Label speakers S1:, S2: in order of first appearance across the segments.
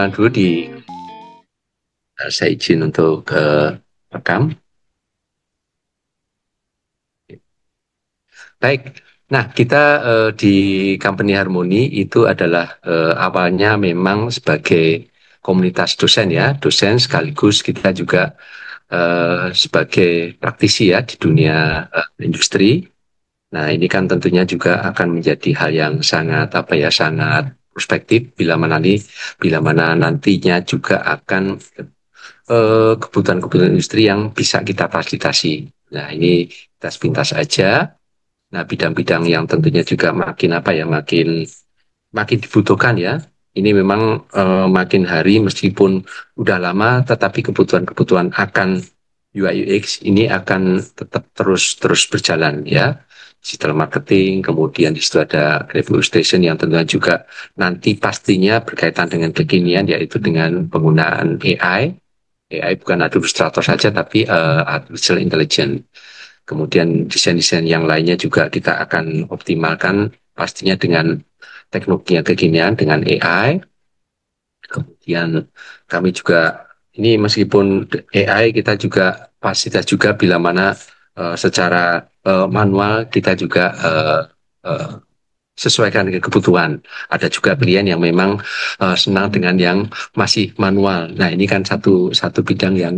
S1: perkenalan dulu saya izin untuk rekam. Baik. Nah, kita di Company Harmony itu adalah awalnya memang sebagai komunitas dosen ya, dosen sekaligus kita juga sebagai praktisi ya di dunia industri. Nah, ini kan tentunya juga akan menjadi hal yang sangat apa ya, sangat prospektif bila mana nantinya juga akan kebutuhan-kebutuhan industri yang bisa kita fasilitasi. Nah, ini kita sepintas aja. Nah, bidang-bidang yang tentunya juga makin apa ya, makin makin dibutuhkan ya. Ini memang makin hari meskipun udah lama, tetapi kebutuhan-kebutuhan akan UI UX ini akan tetap terus berjalan ya. Digital marketing, kemudian di situ ada revenue station yang tentunya juga nanti pastinya berkaitan dengan kekinian, yaitu dengan penggunaan AI. AI bukan Adobe Illustrator saja, tapi artificial intelligence. Kemudian desain-desain yang lainnya juga kita akan optimalkan pastinya dengan teknologi yang kekinian, dengan AI. Kemudian kami juga, ini meskipun AI kita juga fasilitas juga bila mana secara manual kita juga uh, sesuaikan dengan kebutuhan. Ada juga klien yang memang senang dengan yang masih manual. Nah, ini kan satu satu bidang yang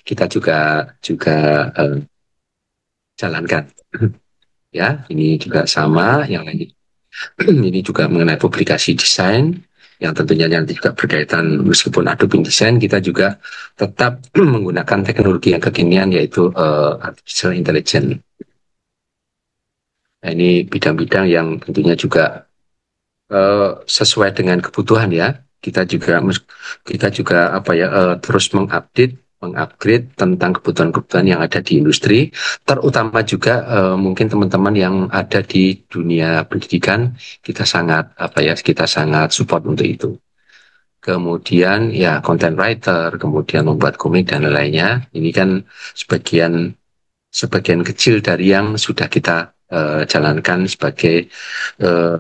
S1: kita juga juga jalankan. Ya, ini juga sama. Yang lain ini juga mengenai publikasi desain yang tentunya nanti juga berkaitan meskipun Adobe InDesign kita juga tetap menggunakan teknologi yang kekinian yaitu artificial intelligence. Nah, ini bidang-bidang yang tentunya juga sesuai dengan kebutuhan ya. Kita juga apa ya terus mengupgrade tentang kebutuhan-kebutuhan yang ada di industri, terutama juga mungkin teman-teman yang ada di dunia pendidikan, kita sangat support untuk itu. Kemudian ya content writer, kemudian membuat komik dan lainnya. Ini kan sebagian sebagian kecil dari yang sudah kita jalankan sebagai eh,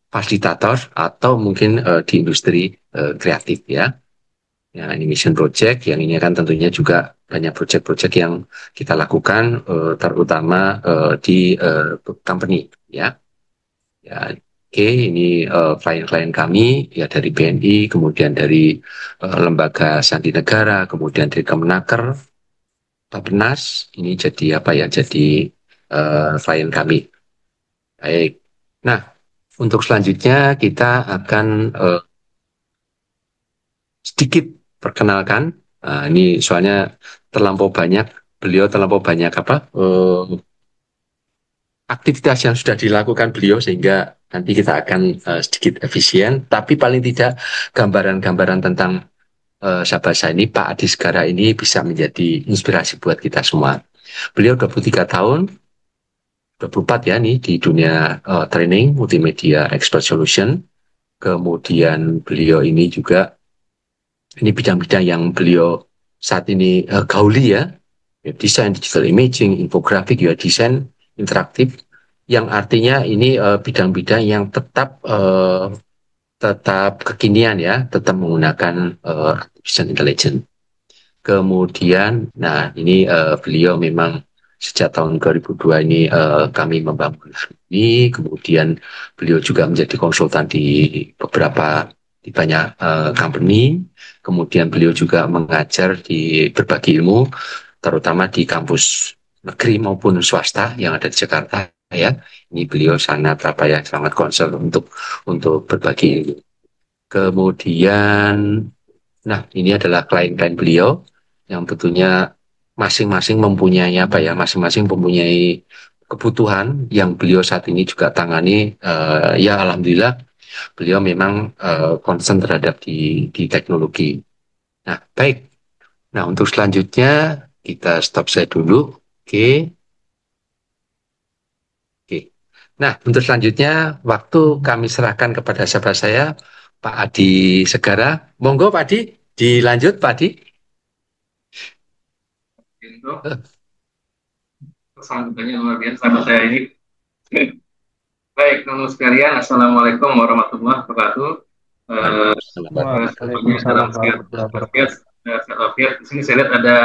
S1: fasilitator atau mungkin di industri kreatif ya. Yang animation project, yang ini kan tentunya juga banyak project-project yang kita lakukan terutama di company ya. Ya, oke, ini klien-klien kami ya dari BNI, kemudian dari lembaga sandi negara, kemudian dari Kemenaker, Bappenas, ini jadi apa ya? Jadi klien kami. Baik. Nah, untuk selanjutnya kita akan sedikit perkenalkan. Nah, ini soalnya beliau terlampau banyak apa aktivitas yang sudah dilakukan beliau sehingga nanti kita akan sedikit efisien. Tapi paling tidak gambaran-gambaran tentang sahabat saya ini, Pak Adi Segara ini bisa menjadi inspirasi buat kita semua. Beliau 23 tahun, 24 ya nih di dunia training multimedia expert solution. Kemudian beliau ini juga ini bidang-bidang yang beliau saat ini gauli ya, desain digital imaging, infografik, UI desain interaktif, yang artinya ini bidang-bidang yang tetap kekinian ya, tetap menggunakan artificial intelligence. Kemudian, nah ini beliau memang sejak tahun 2002 ini kami membangun ini, kemudian beliau juga menjadi konsultan di banyak company, kemudian beliau juga mengajar di berbagai ilmu, terutama di kampus negeri maupun swasta yang ada di Jakarta ya. Ini beliau sangat apa ya, sangat concern untuk berbagi ilmu. Kemudian, nah ini adalah klien-klien beliau yang tentunya masing-masing mempunyai apa ya, masing-masing mempunyai kebutuhan yang beliau saat ini juga tangani. Ya alhamdulillah beliau memang concern terhadap di teknologi. Nah baik, nah untuk selanjutnya kita stop saya dulu. Oke, oke. Nah untuk selanjutnya waktu kami serahkan kepada sahabat saya Pak Adi Segara. Monggo Pak Adi, dilanjut Pak Adi.
S2: Itu kesambutannya luar biasa sama saya ini. Baik, teman sekalian, Assalamualaikum warahmatullahi wabarakatuh. eh,
S1: Waalaikumsalam.
S2: semuanya dalam
S3: Waalaikumsalam
S2: sehat
S3: warahmatullahi
S2: walafiat.
S3: wabarakatuh.
S2: Sehat walafiat. Di sini saya lihat ada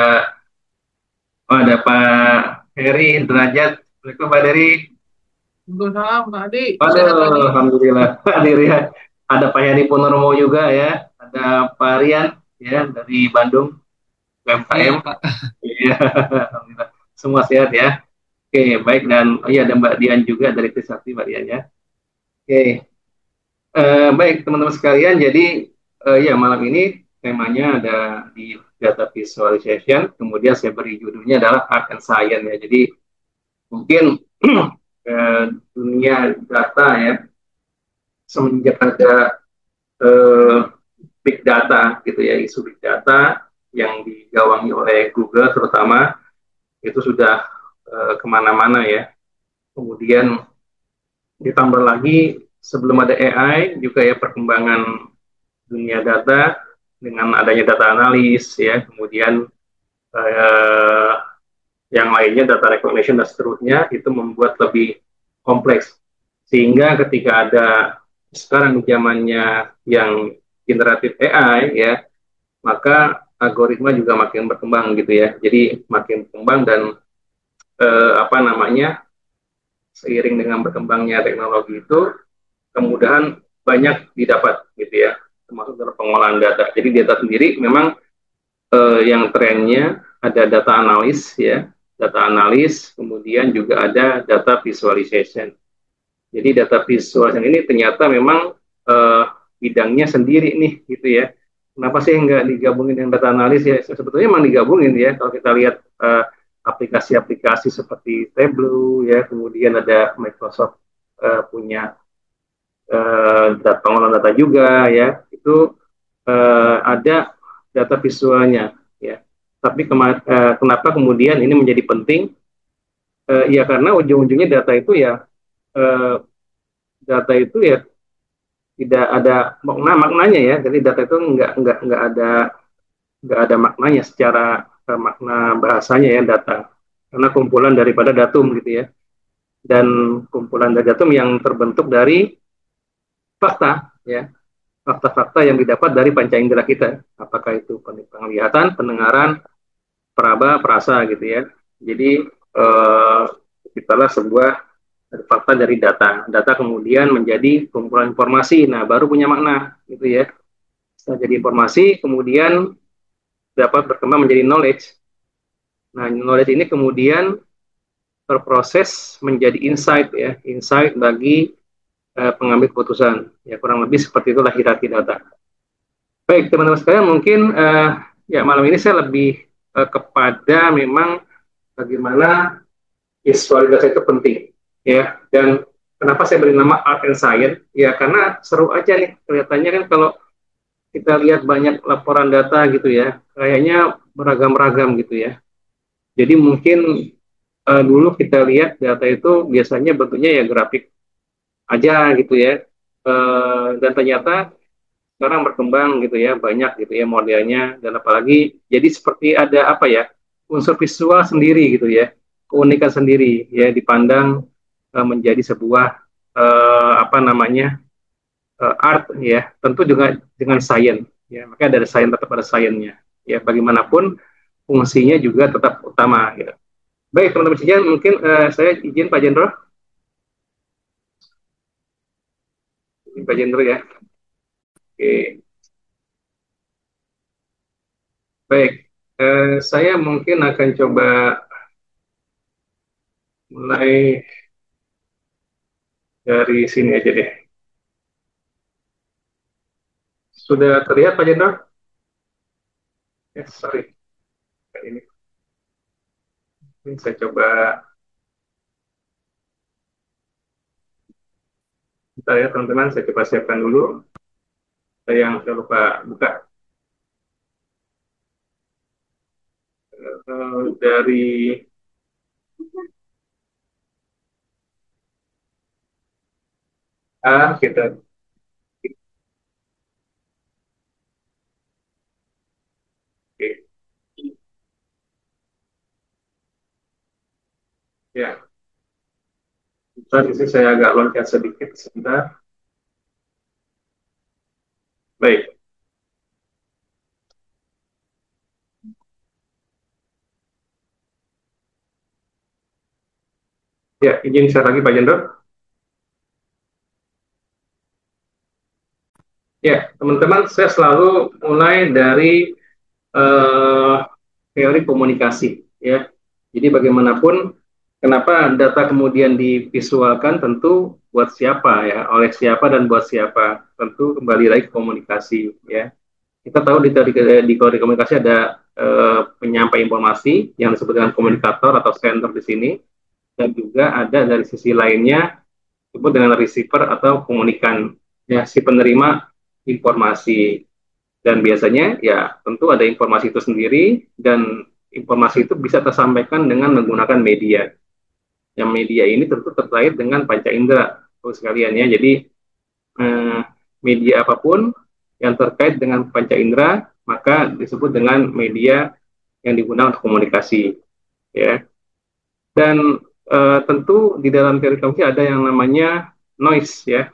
S2: Pak Heri Derajat. Assalamualaikum Pak Heri.
S3: Waalaikumsalam, Pak Adi. Sehat
S2: Waduh,
S3: lagi.
S2: Alhamdulillah hadir ya. Ada Pak Heri Purnomo juga ya. Ada Pak Rian ya dari Bandung
S3: Iya,
S2: UMKM.
S3: Pak.
S2: Iya, Alhamdulillah. Semua sehat ya. Oke, baik dan oh iya ada Mbak Dian juga dari Trisakti Mbak Dian ya. Oke, baik teman-teman sekalian. Jadi ya malam ini temanya ada di data visualization. Kemudian saya beri judulnya adalah art and science ya. Jadi mungkin eh, dunia data ya semenjak ada eh, big data gitu ya, isu big data yang digawangi oleh Google terutama itu sudah kemana-mana ya. Kemudian ditambah lagi sebelum ada AI juga ya perkembangan dunia data dengan adanya data analis ya, kemudian eh, yang lainnya data recognition dan seterusnya itu membuat lebih kompleks sehingga ketika ada sekarang zamannya yang generatif AI ya, maka algoritma juga makin berkembang gitu ya. Jadi makin berkembang dan apa namanya seiring dengan berkembangnya teknologi itu kemudahan banyak didapat gitu ya, termasuk dalam pengolahan data. Jadi data sendiri memang yang trennya ada data analis ya, data analis, kemudian juga ada data visualization. Jadi data visualization ini ternyata memang eh, bidangnya sendiri nih gitu ya. Kenapa sih nggak digabungin dengan data analis ya? Sebetulnya memang digabungin ya. Kalau kita lihat aplikasi-aplikasi seperti Tableau ya, kemudian ada Microsoft punya data pengolahan data juga ya, itu ada data visualnya ya. Tapi kenapa kemudian ini menjadi penting? Ya karena ujung-ujungnya eh, data itu ya tidak ada maknanya ya. Jadi data itu nggak ada maknanya secara makna bahasanya ya data. Karena kumpulan daripada datum gitu ya. Dan kumpulan dari datum yang terbentuk dari fakta ya, fakta-fakta yang didapat dari panca indera kita. Apakah itu penglihatan, pendengaran, peraba, perasa gitu ya. Jadi kitalah sebuah fakta dari data. Data kemudian menjadi kumpulan informasi. Nah, baru punya makna gitu ya. Setelah jadi informasi, kemudian dapat berkembang menjadi knowledge. Nah, knowledge ini kemudian berproses menjadi insight ya, insight bagi pengambil keputusan. Ya, kurang lebih seperti itulah hierarki data. Baik, teman-teman sekalian, mungkin ya malam ini saya lebih kepada memang bagaimana visualisasi itu penting ya. Dan kenapa saya beri nama art and science ya, karena seru aja nih kelihatannya kan kalau kita lihat banyak laporan data gitu ya, kayaknya beragam-ragam gitu ya. Jadi mungkin dulu kita lihat data itu biasanya bentuknya ya grafik aja gitu ya. Dan ternyata sekarang berkembang gitu ya, banyak gitu ya modelnya, dan apalagi jadi seperti ada apa ya, unsur visual sendiri gitu ya, keunikan sendiri ya, dipandang menjadi sebuah apa namanya art ya, tentu juga dengan sains ya, makanya dari sains tetap ada sainsnya ya, bagaimanapun fungsinya juga tetap utama ya. Baik teman-teman sekalian, mungkin saya izin Pak Jendro, Pak Jendro ya. Oke, baik. Saya mungkin akan coba mulai dari sini aja deh. Sudah terlihat Pak Jendro? Sorry. Ini saya coba, bentar ya teman-teman, saya coba siapkan dulu. Saya yang saya lupa buka dari A kita. Oke. Ya, bentar, di sini saya agak loncat sedikit sebentar. Baik. Ya, izin share lagi Pak Jendro. Ya, teman-teman, saya selalu mulai dari eh, teori komunikasi, ya. Jadi bagaimanapun, kenapa data kemudian divisualkan tentu buat siapa ya, oleh siapa dan buat siapa, tentu kembali lagi ke komunikasi, ya. Kita tahu di teori komunikasi ada penyampai informasi yang disebut dengan komunikator atau sender di sini, dan juga ada dari sisi lainnya disebut dengan receiver atau komunikan, ya, si penerima informasi. Dan biasanya ya tentu ada informasi itu sendiri, dan informasi itu bisa tersampaikan dengan menggunakan media. Yang media ini tentu terkait dengan panca indera, terus sekalian ya. Jadi eh, media apapun yang terkait dengan panca indera maka disebut dengan media yang digunakan untuk komunikasi, ya. Dan tentu di dalam teori komunikasi ada yang namanya noise, ya.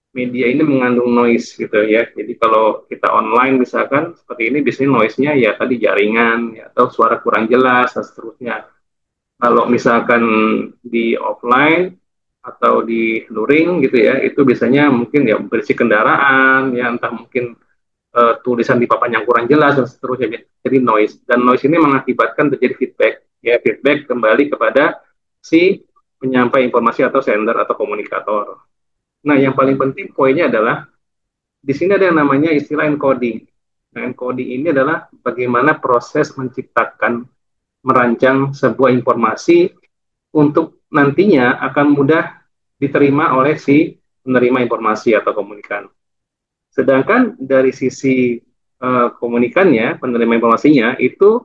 S2: Media ini mengandung noise gitu ya. Jadi kalau kita online misalkan seperti ini, di sini noise-nya ya tadi jaringan ya, atau suara kurang jelas dan seterusnya. Kalau misalkan di offline atau di luring gitu ya, itu biasanya mungkin ya berisik kendaraan ya, entah mungkin tulisan di papan yang kurang jelas dan seterusnya. Jadi noise, dan noise ini mengakibatkan terjadi feedback, ya, feedback kembali kepada si penyampai informasi atau sender atau komunikator. Nah, yang paling penting poinnya adalah di sini ada yang namanya istilah encoding. Nah, encoding ini adalah bagaimana proses menciptakan, merancang sebuah informasi untuk nantinya akan mudah diterima oleh si penerima informasi atau komunikan. Sedangkan dari sisi komunikannya, penerima informasinya, itu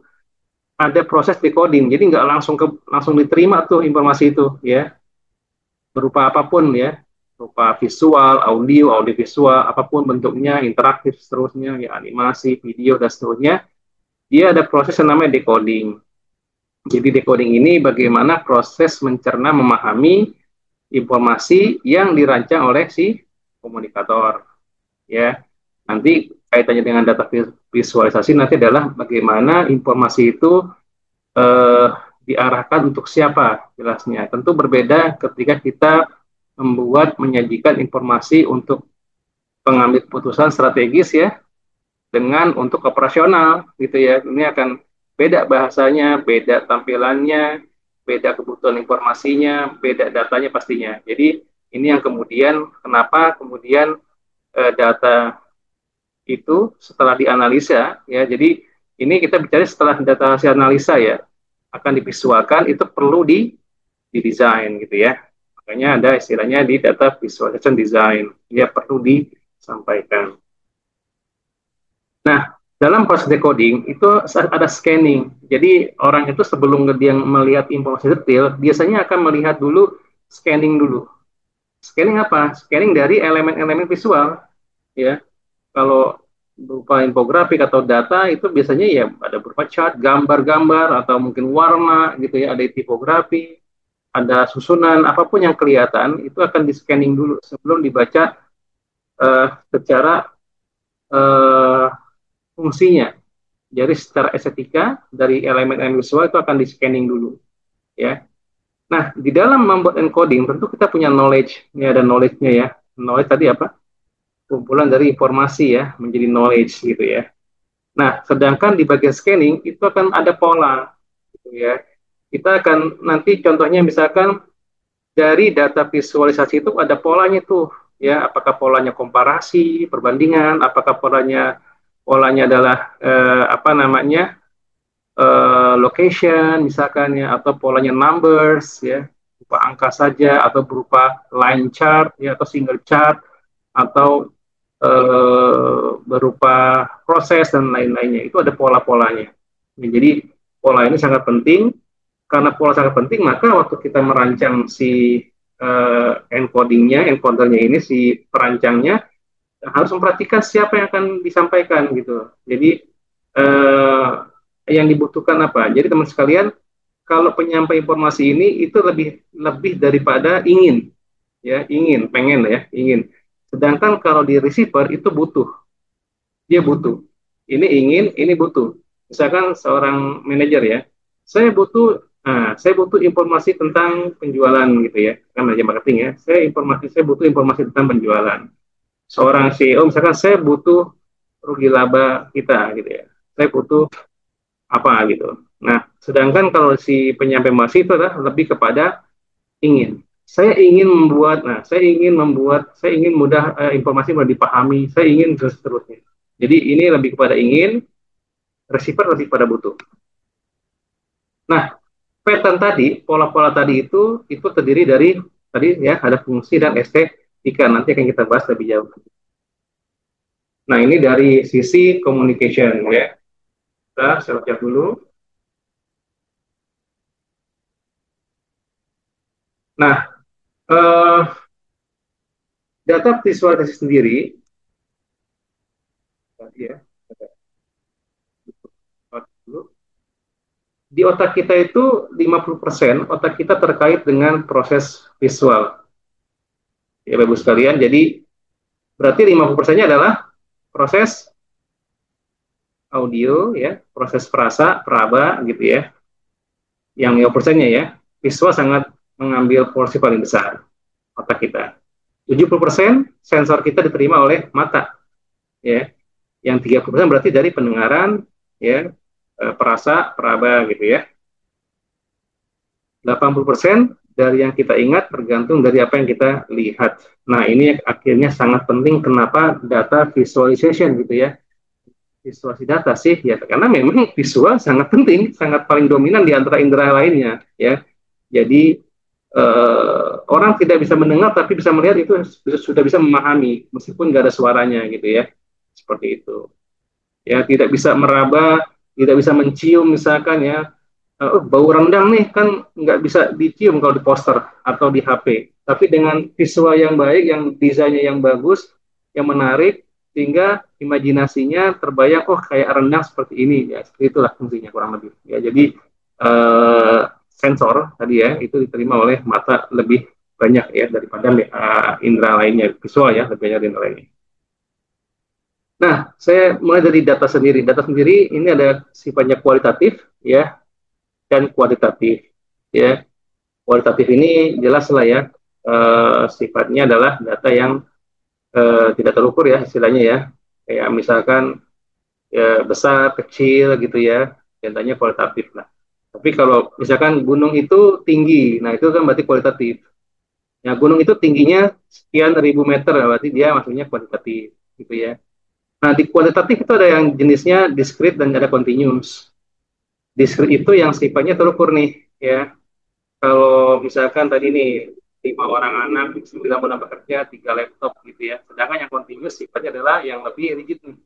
S2: ada proses decoding. Jadi nggak langsung diterima tuh informasi itu, ya, berupa apapun ya, berupa visual, audio visual, apapun bentuknya, interaktif seterusnya, ya, animasi, video dan seterusnya, dia ada proses yang namanya decoding. Jadi decoding ini bagaimana proses mencerna, memahami informasi yang dirancang oleh si komunikator, ya. Nanti kaitannya dengan data visualisasi nanti adalah bagaimana informasi itu eh, diarahkan untuk siapa, jelasnya. Tentu berbeda ketika kita menyajikan informasi untuk pengambil keputusan strategis ya, dengan untuk operasional gitu ya. Ini akan beda bahasanya, beda tampilannya, beda kebutuhan informasinya, beda datanya pastinya. Jadi ini yang kemudian kenapa kemudian data itu setelah dianalisa ya. Jadi ini kita bicara setelah data hasil analisa ya, akan divisualkan, itu perlu didesain gitu ya. Makanya ada istilahnya di data visualization design, ya, perlu disampaikan. Nah, dalam proses decoding itu ada scanning. Jadi orang itu sebelum dia melihat informasi detail, biasanya akan melihat dulu, scanning dulu. Scanning apa? Scanning dari elemen-elemen visual, ya. Kalau berupa infografik atau data itu biasanya ya ada berupa chart, gambar-gambar atau mungkin warna gitu ya, ada tipografi, ada susunan, apapun yang kelihatan itu akan di scanning dulu sebelum dibaca secara uh, fungsinya. Jadi secara estetika dari elemen-elemen visual itu akan di scanning dulu, ya. Nah, di dalam membuat encoding tentu kita punya knowledge, ini ada knowledge-nya ya. Knowledge tadi apa? Kumpulan dari informasi ya, menjadi knowledge gitu ya. Nah, sedangkan di bagian scanning itu akan ada pola gitu ya. Kita akan nanti contohnya misalkan dari data visualisasi itu ada polanya tuh ya, apakah polanya komparasi, perbandingan, apakah polanya adalah apa namanya, location misalkan ya, atau polanya numbers ya, berupa angka saja, atau berupa line chart ya, atau single chart, atau berupa proses dan lain-lainnya. Itu ada pola-polanya. Jadi pola ini sangat penting. Karena pola sangat penting, maka waktu kita merancang si encodernya ini, si perancangnya harus memperhatikan siapa yang akan disampaikan gitu. Jadi yang dibutuhkan apa? Jadi teman sekalian, kalau penyampai informasi ini itu lebih daripada ingin, ya, pengen ya, ingin. Sedangkan kalau di receiver itu butuh. dia butuh. Ini ingin, ini butuh. Misalkan seorang manajer ya, saya butuh informasi tentang penjualan gitu ya, kan manajer marketing ya. Saya butuh informasi tentang penjualan. Seorang CEO misalkan saya butuh rugi laba kita gitu ya. Saya butuh apa gitu. Nah, sedangkan kalau si penyampai masih itu adalah lebih kepada ingin. Saya ingin mudah informasi mudah dipahami, saya ingin terus terusnya. Jadi ini lebih kepada ingin, receiver lebih pada butuh. Nah, pattern tadi, pola-pola tadi itu terdiri dari tadi ya ada fungsi dan estetika. Nanti akan kita bahas lebih jauh. Nah, ini dari sisi communication ya. Kita siap dulu. Nah, eh, data visualisasi sendiri tadi ya. Di otak kita itu 50% otak kita terkait dengan proses visual. Ya, Bapak Ibu sekalian, jadi berarti 50%-nya adalah proses audio ya, proses perasa, peraba gitu ya. Yang 50%-nya ya, visual sangat mengambil porsi paling besar otak kita. 70% sensor kita diterima oleh mata ya. Yang 30% berarti dari pendengaran ya, perasa, peraba gitu ya. 80% dari yang kita ingat tergantung dari apa yang kita lihat. Nah, ini akhirnya sangat penting kenapa data visualization gitu ya. Visualisasi data sih ya karena memang visual sangat penting, sangat paling dominan di antara indera lainnya ya. Jadi orang tidak bisa mendengar tapi bisa melihat itu sudah bisa memahami meskipun nggak ada suaranya gitu ya. Seperti itu. Ya, tidak bisa meraba, tidak bisa mencium misalkan ya. Bau rendang nih kan nggak bisa dicium kalau di poster atau di HP. Tapi dengan visual yang baik, yang desainnya yang bagus, yang menarik, sehingga imajinasinya terbayang, oh kayak rendang seperti ini. Ya, seperti itulah fungsinya kurang lebih. Ya, jadi sensor tadi ya, itu diterima oleh mata lebih banyak ya daripada indera lainnya. Visual ya, lebih banyak dari indera lainnya. Nah, saya mulai dari data sendiri. Data sendiri ini ada sifatnya kualitatif ya, dan kualitatif ya. Kualitatif ini jelas lah ya, sifatnya adalah data yang tidak terukur ya istilahnya ya, kayak misalkan besar kecil gitu ya, contohnya kualitatif lah. Tapi kalau misalkan gunung itu tinggi, nah itu kan berarti kualitatif. Ya, gunung itu tingginya sekian ribu meter, berarti dia maksudnya kualitatif gitu ya. Nah, di kualitatif itu ada yang jenisnya discrete dan ada continuous. Discrete itu yang sifatnya terukur nih ya. Kalau misalkan tadi nih 5 orang anak, 9 orang bekerja, 3 laptop gitu ya. Sedangkan yang continuous sifatnya adalah yang lebih rigid nih,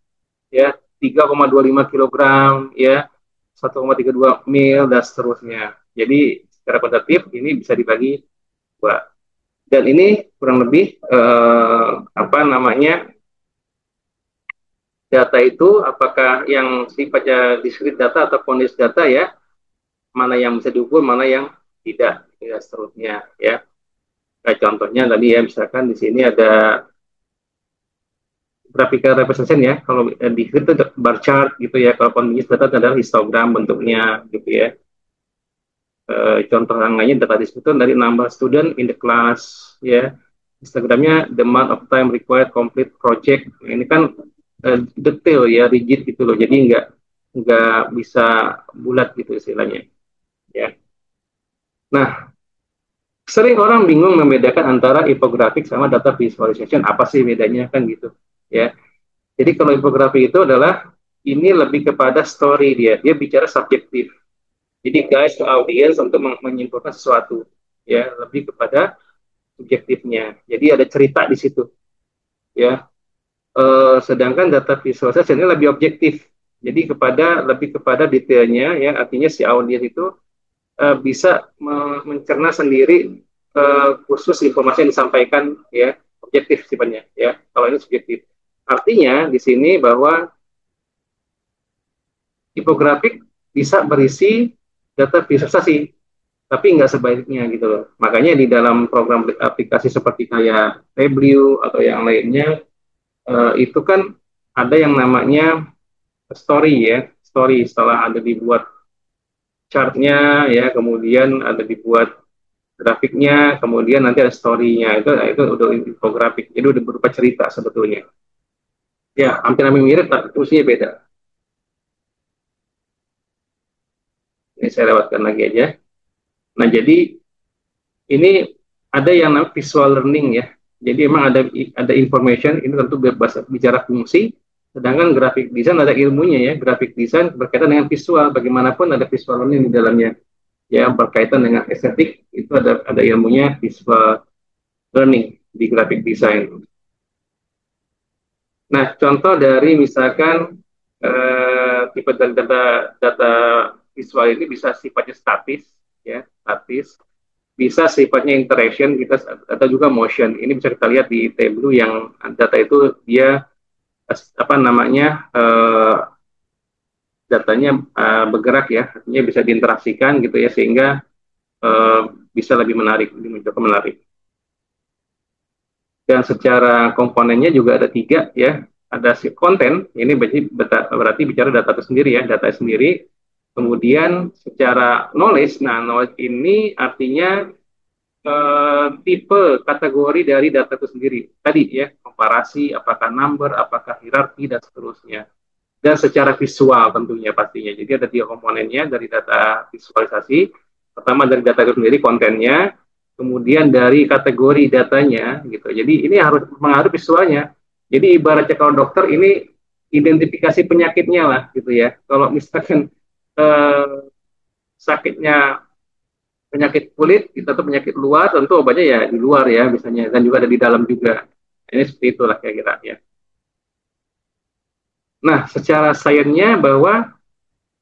S2: ya 3,25 kilogram, ya 1,32 mil dan seterusnya. Jadi secara kuantitatif ini bisa dibagi dua. Dan ini kurang lebih apa namanya data itu apakah yang sifatnya discrete data atau continuous data ya, mana yang bisa diukur, mana yang tidak, ya seterusnya ya. Nah, contohnya tadi ya, misalkan di sini ada graphical representation ya. Kalau di itu bar chart gitu ya. Kalau continuous data adalah histogram bentuknya gitu ya. Contoh yang lainnya data itu dari number student in the class ya. Instagramnya the amount of time required complete project. Nah, ini kan detail ya, rigid gitu loh. Jadi nggak bisa bulat gitu istilahnya ya. Nah, sering orang bingung membedakan antara infografik sama data visualization. Apa sih bedanya kan gitu ya. Jadi kalau infografi itu adalah ini lebih kepada story dia bicara subjektif. Jadi guys to audience untuk menyimpulkan sesuatu ya, lebih kepada subjektifnya. Jadi ada cerita di situ ya. Sedangkan data visualisasi ini lebih objektif. Jadi lebih kepada detailnya ya, artinya si audiens itu bisa mencerna sendiri khusus informasi yang disampaikan ya, objektif sifatnya ya. Kalau ini subjektif. Artinya di sini bahwa infografik bisa berisi data visualisasi, tapi nggak sebaiknya gitu loh. Makanya di dalam program aplikasi seperti kayak Tableau atau yang lainnya, itu kan ada yang namanya story ya, story setelah ada dibuat chartnya ya, kemudian ada dibuat grafiknya, kemudian nanti ada story-nya, itu udah infografik, jadi udah berupa cerita sebetulnya. Ya, hampir-hampir mirip, tapi fungsinya beda. Ini saya lewatkan lagi aja. Nah, jadi ini ada yang namanya visual learning ya. Jadi emang ada information, ini tentu bicara fungsi, sedangkan graphic design ada ilmunya ya. Graphic design berkaitan dengan visual, bagaimanapun ada visual learning di dalamnya. Ya, berkaitan dengan estetik, itu ada ilmunya visual learning di graphic design. Nah, contoh dari misalkan tipe data visual ini bisa sifatnya statis, ya, statis, bisa sifatnya interaction, kita atau juga motion. Ini bisa kita lihat di Tableau yang data itu dia apa namanya datanya bergerak ya, artinya bisa diinteraksikan gitu ya, sehingga bisa lebih menarik, lebih mencoba menarik. Dan secara komponennya juga ada 3 ya, ada si konten, ini berarti bicara data itu sendiri ya, data sendiri. Kemudian secara knowledge, nah knowledge ini artinya tipe kategori dari data itu sendiri. Tadi ya, komparasi, apakah number, apakah hierarki, dan seterusnya. Dan secara visual tentunya pastinya. Jadi ada 3 komponennya dari data visualisasi. Pertama dari data itu sendiri, kontennya. Kemudian dari kategori datanya, gitu. Jadi ini harus mengaruh visualnya. Jadi ibaratnya kalau dokter ini identifikasi penyakitnya lah, gitu ya. Kalau misalkan sakitnya penyakit kulit, kita tuh penyakit luar, tentu obatnya ya di luar ya, misalnya. Dan juga ada di dalam juga. Ini seperti itulah kira-kira ya. Nah, secara sainsnya bahwa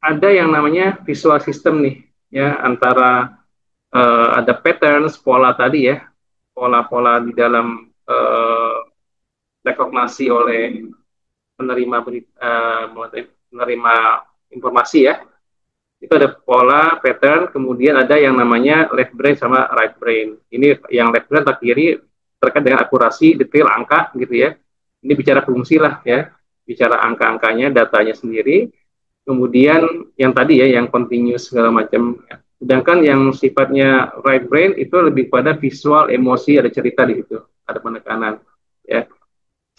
S2: ada yang namanya visual system nih, ya, antara ada patterns, pola tadi ya, pola-pola di dalam rekognisi oleh penerima menerima informasi ya. Itu ada pola, pattern, kemudian ada yang namanya left brain sama right brain. Ini yang left brain atau kiri terkait dengan akurasi, detail, angka gitu ya. Ini bicara fungsi lah ya, bicara angka-angkanya, datanya sendiri. Kemudian yang tadi ya, yang continuous segala macam. Sedangkan yang sifatnya right brain itu lebih pada visual, emosi, ada cerita di situ, ada penekanan. Ya.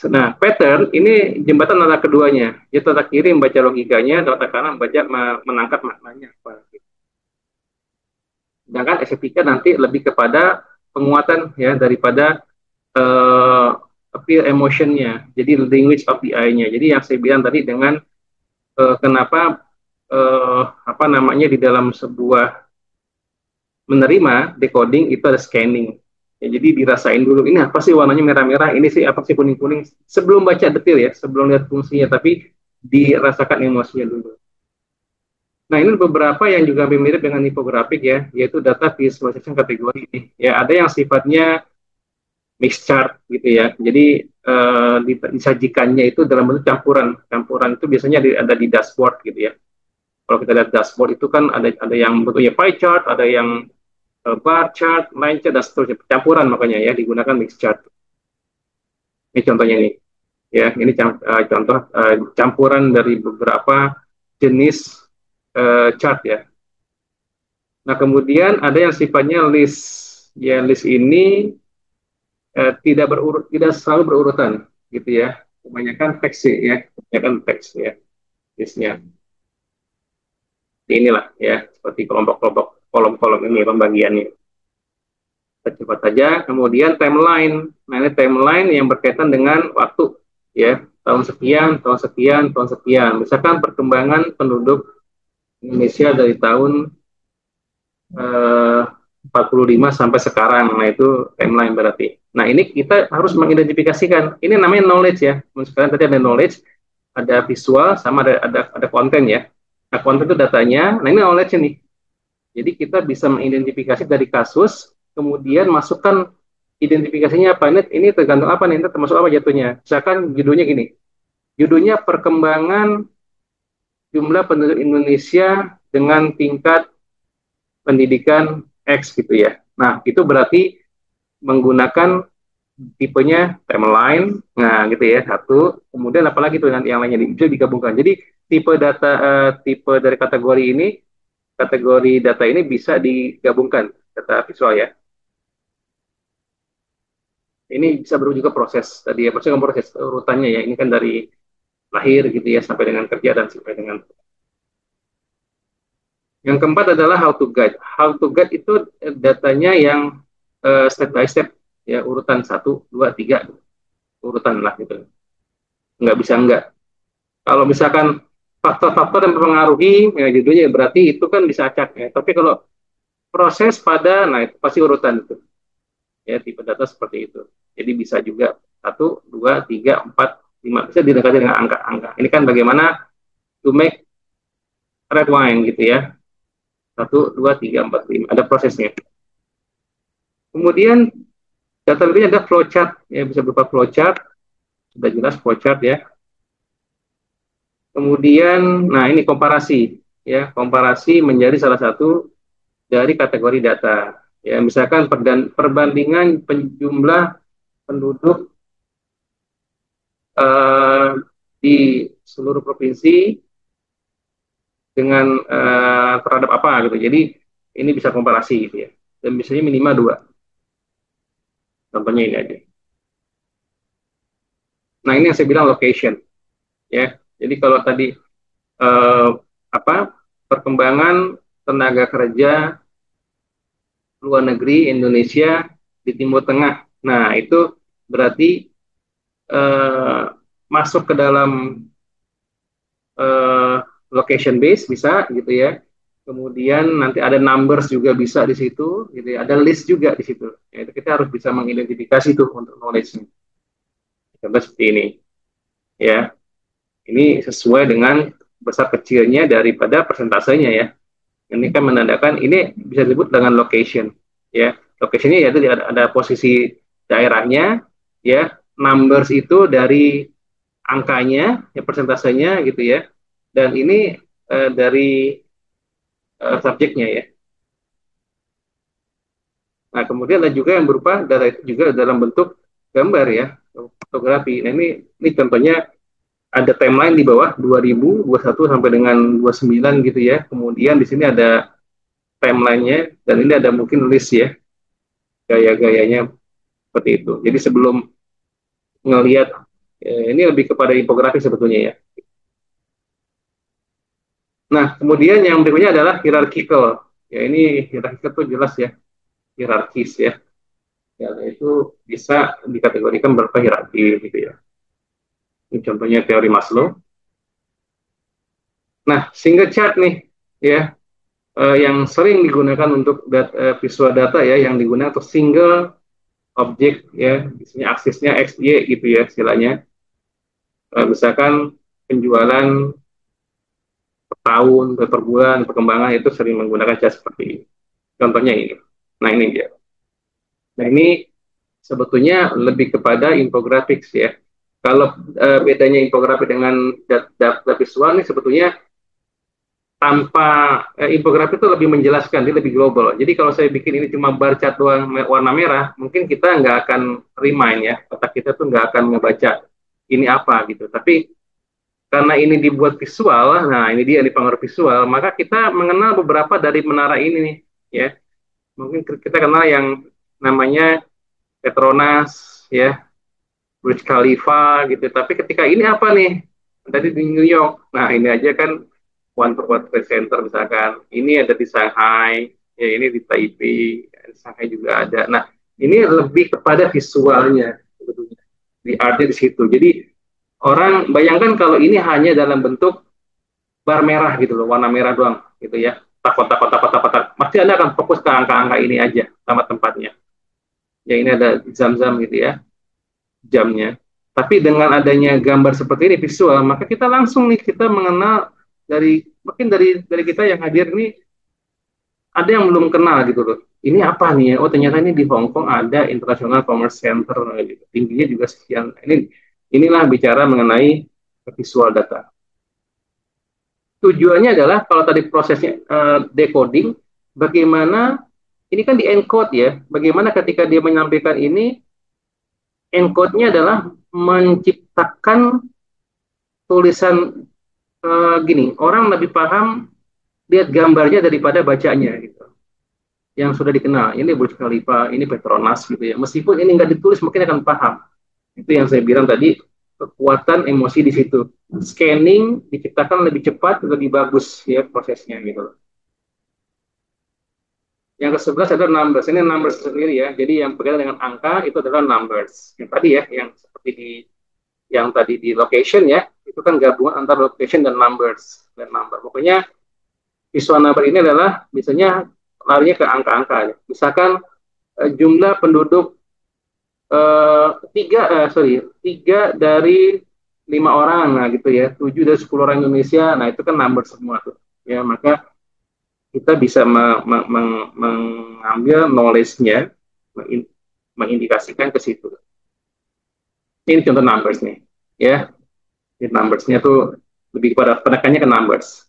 S2: Nah, pattern ini jembatan antara keduanya. Jadi otak kiri membaca logikanya, dan otak kanan membaca menangkap maknanya. Sedangkan estetika nanti lebih kepada penguatan ya daripada appeal emotionnya. Jadi language of the eye-nya. Jadi yang saya bilang tadi dengan kenapa apa namanya di dalam sebuah menerima decoding itu ada scanning. Ya, jadi dirasain dulu ini apa sih warnanya merah-merah, ini sih apa sih kuning-kuning. Sebelum baca detail ya, sebelum lihat fungsinya, tapi dirasakan emosinya dulu. Nah, ini beberapa yang juga mirip dengan infografik ya, yaitu data visualization kategori ini. Ya, ada yang sifatnya mixed chart gitu ya. Jadi disajikannya itu dalam bentuk campuran. Campuran itu biasanya ada di dashboard gitu ya. Kalau kita lihat dashboard itu kan ada yang bentuknya pie chart, ada yang bar chart, line chart, dan seterusnya. Campuran makanya ya, digunakan mixed chart. Ini contohnya nih. Ya, ini contoh campuran dari beberapa jenis chart ya. Nah, kemudian ada yang sifatnya list. Ya, list ini tidak selalu berurutan gitu ya. Kebanyakan teks ya, kebanyakan teks ya listnya. Inilah ya, seperti kelompok-kelompok kolom-kolom ini pembagiannya. Cepat saja. Kemudian timeline. Nah, ini timeline yang berkaitan dengan waktu ya, tahun sekian, tahun sekian, tahun sekian. Misalkan perkembangan penduduk Indonesia dari tahun 45 sampai sekarang. Nah, itu timeline berarti. Nah, ini kita harus mengidentifikasikan. Ini namanya knowledge ya. Sekarang tadi ada knowledge, ada visual, sama ada konten ya. Nah, konten itu datanya. Nah, ini knowledge nih. Jadi kita bisa mengidentifikasi dari kasus, kemudian masukkan identifikasinya apa. Ini tergantung apa nih, termasuk apa jatuhnya. Misalkan judulnya gini. Judulnya perkembangan jumlah penduduk Indonesia dengan tingkat pendidikan X gitu ya. Nah, itu berarti menggunakan tipenya timeline, nah gitu ya satu. Kemudian apalagi tuh nanti yang lainnya bisa digabungkan. Jadi tipe dari kategori data ini bisa digabungkan data visual ya. Ini bisa berubah juga proses tadi ya, maksudnya proses urutannya ya. Ini kan dari lahir gitu ya sampai dengan kerja dan sampai dengan. Yang keempat adalah how to guide. How to guide itu datanya yang step by step ya, urutan satu, dua, tiga, urutan lah gitu. Nggak bisa enggak. Kalau misalkan faktor-faktor yang mempengaruhi ya, judulnya berarti itu kan bisa acak ya. Tapi kalau proses pada, nah itu pasti urutan itu. Ya tipe data seperti itu. Jadi bisa juga satu, dua, tiga, empat, lima. Bisa didekati dengan angka-angka. Ini kan bagaimana to make red wine gitu ya. Satu, dua, tiga, empat, lima. Ada prosesnya. Kemudian data berikutnya ada flowchart. Ya bisa berupa flowchart. Sudah jelas flowchart ya. Kemudian, nah ini komparasi. Ya, komparasi menjadi salah satu dari kategori data. Ya, misalkan perbandingan jumlah penduduk eh, di seluruh provinsi dengan terhadap apa gitu. Jadi ini bisa komparasi gitu ya. Dan biasanya minimal dua. Contohnya ini aja. Nah ini yang saya bilang location ya. Jadi kalau tadi eh, apa perkembangan tenaga kerja luar negeri Indonesia di Timur Tengah. Nah itu berarti eh, masuk ke dalam eh, location base bisa gitu ya. Kemudian nanti ada numbers juga bisa di situ, gitu ya. Ada list juga di situ. Ya, itu kita harus bisa mengidentifikasi tuh untuk knowledge-nya. Contoh seperti ini, ya. Ini sesuai dengan besar kecilnya daripada persentasenya ya. Ini kan menandakan ini bisa disebut dengan location, ya. Location-nya yaitu ada posisi daerahnya, ya. Numbers itu dari angkanya, ya persentasenya gitu ya. Dan ini dari subjeknya ya. Nah, kemudian ada juga yang berupa data itu juga dalam bentuk gambar ya, fotografi. Nah, ini contohnya ada timeline di bawah 2021 sampai dengan 29 gitu ya. Kemudian di sini ada timelinenya dan ini ada mungkin list ya, gaya-gayanya seperti itu. Jadi sebelum ngelihat ini lebih kepada infografi sebetulnya ya. Nah, kemudian yang berikutnya adalah hierarchical. Ya, ini hierarchical itu jelas ya, hierarkis ya. Ya, itu bisa dikategorikan beberapa hierarki gitu ya. Ini contohnya teori Maslow. Nah, single chart nih ya, yang sering digunakan untuk visual data ya, yang digunakan untuk single objek ya, misalnya aksesnya X, Y gitu ya istilahnya. Misalkan penjualan per tahun, per bulan, perkembangan itu sering menggunakan chart seperti ini. Contohnya ini. Nah, ini dia. Nah, ini sebetulnya lebih kepada infografik ya. Kalau bedanya infografik dengan data visual ini sebetulnya tanpa infografi itu lebih menjelaskan, dia lebih global. Jadi kalau saya bikin ini cuma bar cat doang warna merah, mungkin kita nggak akan remind ya, otak kita tuh nggak akan ngebaca ini apa gitu. Tapi karena ini dibuat visual, nah ini dia dipengaruh visual, maka kita mengenal beberapa dari menara ini nih, ya. Mungkin kita kenal yang namanya Petronas, ya, Burj Khalifa gitu. Tapi ketika ini apa nih? Tadi di New York, nah ini aja kan One World Trade Center misalkan, ini ada di Shanghai, ya ini di Taipei, di Shanghai juga ada. Nah, ini lebih kepada visualnya, sebetulnya. Di artnya di situ. Jadi orang bayangkan kalau ini hanya dalam bentuk bar merah gitu loh, warna merah doang, gitu ya. Kotak-kotak. Pasti Anda akan fokus ke angka-angka ini aja, sama tempatnya. Ya ini ada jam-jam gitu ya, jamnya. Tapi dengan adanya gambar seperti ini visual, maka kita langsung nih kita mengenal dari mungkin dari kita yang hadir ini ada yang belum kenal gitu loh. Ini apa nih ya? Oh ternyata ini di Hong Kong ada International Commerce Center gitu. Tingginya juga sekian. Inilah bicara mengenai visual data. Tujuannya adalah kalau tadi prosesnya decoding, bagaimana ini kan di encode ya. Bagaimana ketika dia menyampaikan ini encode-nya adalah menciptakan tulisan gini, orang lebih paham lihat gambarnya daripada bacanya gitu. Yang sudah dikenal, ini Burj Khalifa, ini Petronas gitu ya. Meskipun ini nggak ditulis, mungkin akan paham. Itu yang saya bilang tadi, kekuatan emosi di situ. Scanning diciptakan lebih cepat, lebih bagus ya prosesnya gitu. Yang ke-11 adalah numbers. Ini numbers sendiri ya. Jadi yang berkaitan dengan angka itu adalah numbers. Yang tadi ya, yang seperti yang tadi di location ya, itu kan gabungan antara location dan numbers. Dan number. Pokoknya visual number ini adalah biasanya larinya ke angka-angka. Ya. Misalkan jumlah penduduk tiga dari 5 orang, nah gitu ya, 7 dari 10 orang Indonesia, nah itu kan number semua tuh. Ya maka kita bisa mengambil knowledge-nya, mengindikasikan ke situ. Ini contoh numbers nih, ya. Ini numbers-nya tuh lebih kepada penekannya ke numbers.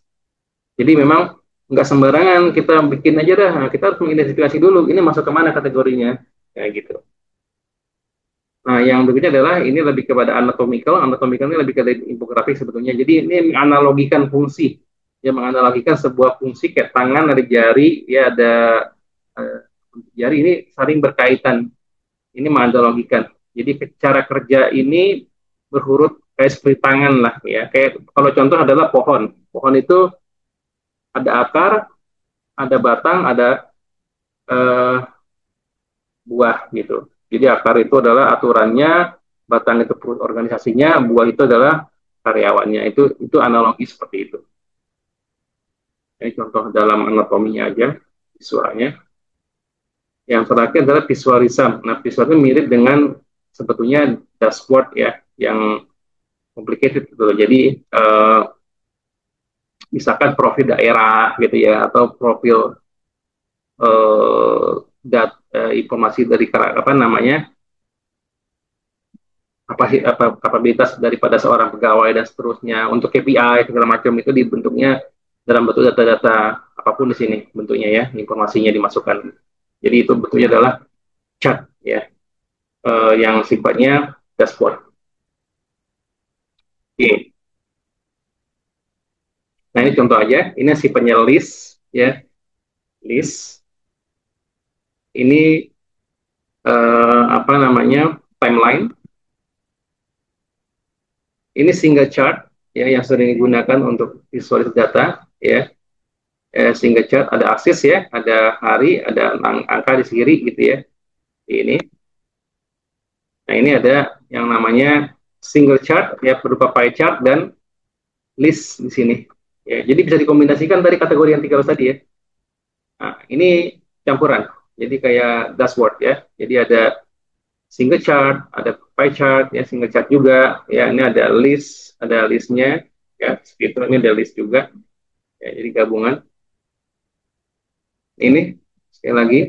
S2: Jadi memang nggak sembarangan kita bikin aja dah. Nah, kita harus mengidentifikasi dulu ini masuk ke mana kategorinya, kayak gitu. Nah, yang berikutnya adalah ini lebih kepada anatomical. Anatomical ini lebih ke infografik sebetulnya. Jadi ini menganalogikan fungsi, ya menganalogikan sebuah fungsi kayak tangan ada jari, ya ada jari ini saling berkaitan. Ini menganalogikan. Jadi cara kerja ini berhuruf kayak seperti tangan lah, ya. Kayak kalau contoh adalah pohon. Pohon itu ada akar, ada batang, ada eh, buah gitu. Jadi akar itu adalah aturannya, batang itu perut organisasinya, buah itu adalah karyawannya. Itu analogi seperti itu. Ini contoh dalam anatominya aja, visualnya. Yang terakhir adalah visualism. Nah, visualism mirip dengan sebetulnya dashboard ya, yang complicated gitu. Jadi misalkan profil daerah gitu ya, atau profil informasi dari apa namanya kapabilitas daripada seorang pegawai dan seterusnya untuk KPI segala macam itu dibentuknya dalam bentuk data-data apapun di sini bentuknya ya, informasinya dimasukkan. Jadi itu bentuknya adalah chart ya, yang sifatnya dashboard. Oke. Nah ini contoh aja, ini sifatnya list ya, list. Ini apa namanya timeline. Ini single chart ya yang sering digunakan untuk visualisasi data ya. Single chart ada aksis ya, ada hari, ada angka di kiri gitu ya. Ini. Nah, ini ada yang namanya single chart ya berupa pie chart dan list di sini. Ya, jadi bisa dikombinasikan dari kategori yang 3 tadi ya. Nah, ini campuran. Jadi kayak dashboard ya. Jadi ada single chart, ada pie chart, ya single chart juga, ya ini ada listnya, ya seperti itu, ini ada list juga, ya jadi gabungan. Ini sekali lagi,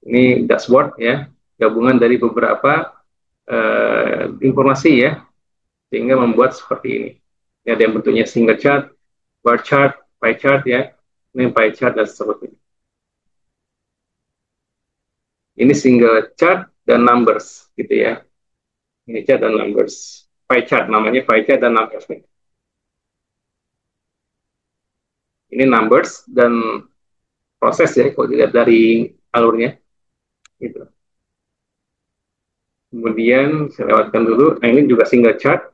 S2: ini dashboard ya, gabungan dari beberapa informasi ya, sehingga membuat seperti ini. Ini ada yang bentuknya single chart, bar chart, pie chart ya, ini pie chart dan seterusnya. Ini single chart dan numbers gitu ya. Ini chart dan numbers. Pie chart namanya pie chart dan numbers nih. Ini numbers dan proses ya kalau dilihat dari alurnya gitu. Kemudian saya lewatkan dulu. Nah ini juga single chart